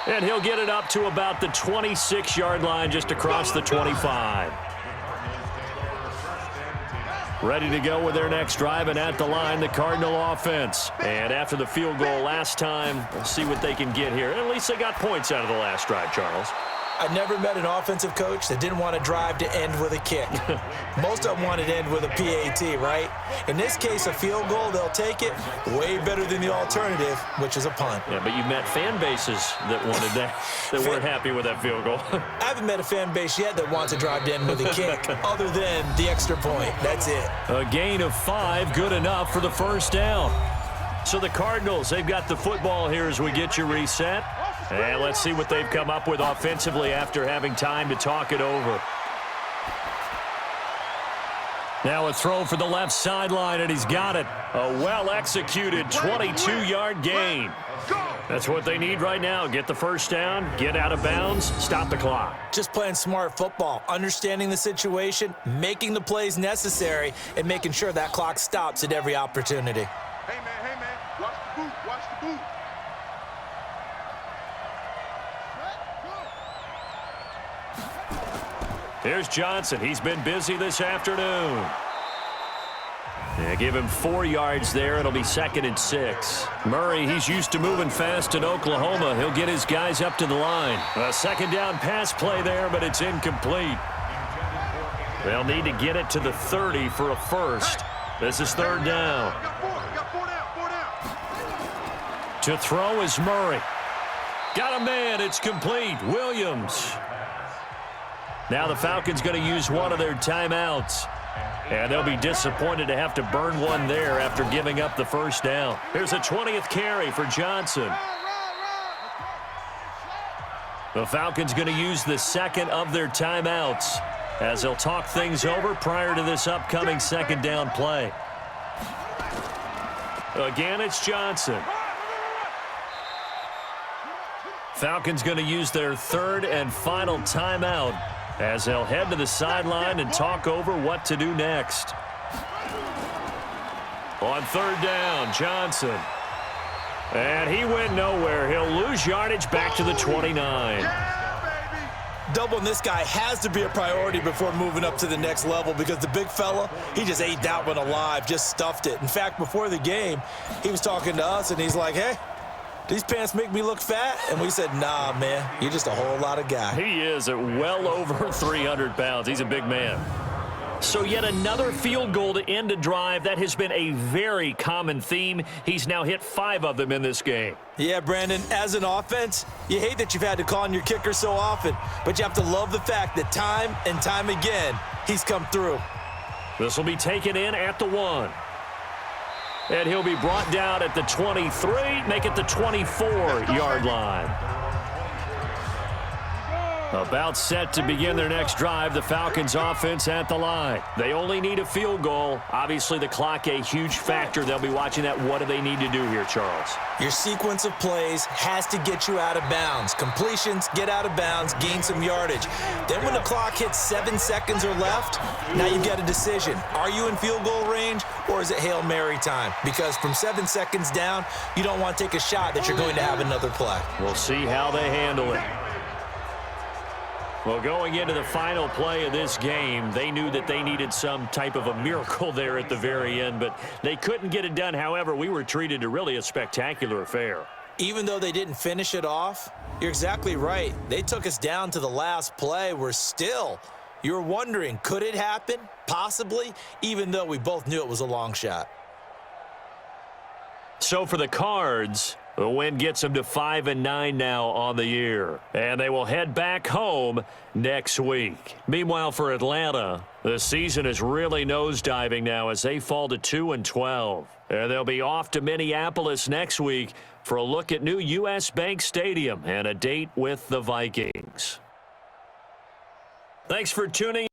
And he'll get it up to about the 26-yard line, just across the 25. Ready to go with their next drive, and at the line, the Cardinal offense. And after the field goal last time, we'll see what they can get here. At least they got points out of the last drive, Charles. I never met an offensive coach that didn't want to drive to end with a kick. Most of them wanted to end with a PAT, right? In this case, a field goal, they'll take it. Way better than the alternative, which is a punt. Yeah, but you met fan bases that wanted that, that weren't happy with that field goal. I haven't met a fan base yet that wants to drive to end with a kick, other than the extra point. That's it. A gain of 5, good enough for the 1st down. So the Cardinals, they've got the football here as we get you reset. And let's see what they've come up with offensively after having time to talk it over. Now a throw for the left sideline, and he's got it. A well-executed 22-yard gain. That's what they need right now. Get the 1st down, get out of bounds, stop the clock. Just playing smart football, understanding the situation, making the plays necessary, and making sure that clock stops at every opportunity. Hey, man, watch the boot, watch the boot. Here's Johnson. He's been busy this afternoon. Yeah, give him 4 yards there. It'll be 2nd and 6. Murray, he's used to moving fast in Oklahoma. He'll get his guys up to the line. A 2nd down pass play there, but it's incomplete. They'll need to get it to the 30 for a 1st. This is 3rd down. To throw is Murray. Got a man. It's complete. Williams. Now the Falcons going to use one of their timeouts. And they'll be disappointed to have to burn one there after giving up the 1st down. Here's a 20th carry for Johnson. The Falcons going to use the 2nd of their timeouts as they'll talk things over prior to this upcoming 2nd down play. Again, it's Johnson. Falcons going to use their 3rd and final timeout as they'll head to the sideline and talk over what to do next. On 3rd down, Johnson. And he went nowhere. He'll lose yardage back to the 29. Doubling this guy has to be a priority before moving up to the next level, because the big fella, he just ate that one alive, just stuffed it. In fact, before the game, he was talking to us, and he's like, hey, these pants make me look fat? And we said, nah, man, you're just a whole lot of guy. He is at well over 300 pounds. He's a big man. So yet another field goal to end a drive. That has been a very common theme. He's now hit 5 of them in this game. Yeah, Brandon, as an offense, you hate that you've had to call on your kicker so often, but you have to love the fact that time and time again, he's come through. This will be taken in at the 1. And he'll be brought down at the 23, make it the 24-yard line. About set to begin their next drive, the Falcons offense at the line. They only need a field goal. Obviously, the clock a huge factor. They'll be watching that. What do they need to do here, Charles? Your sequence of plays has to get you out of bounds. Completions, get out of bounds, gain some yardage. Then when the clock hits 7 seconds or left, now you've got a decision. Are you in field goal range or is it Hail Mary time? Because from 7 seconds down, you don't want to take a shot that you're going to have another play. We'll see how they handle it. Well, going into the final play of this game, they knew that they needed some type of a miracle there at the very end, but they couldn't get it done. However, we were treated to really a spectacular affair. Even though they didn't finish it off, you're exactly right. They took us down to the last play. You're wondering, could it happen? Possibly, even though we both knew it was a long shot. So for the Cards, the win gets them to 5-9 now on the year. And they will head back home next week. Meanwhile, for Atlanta, the season is really nosediving now as they fall to 2-12. And they'll be off to Minneapolis next week for a look at new U.S. Bank Stadium and a date with the Vikings. Thanks for tuning in.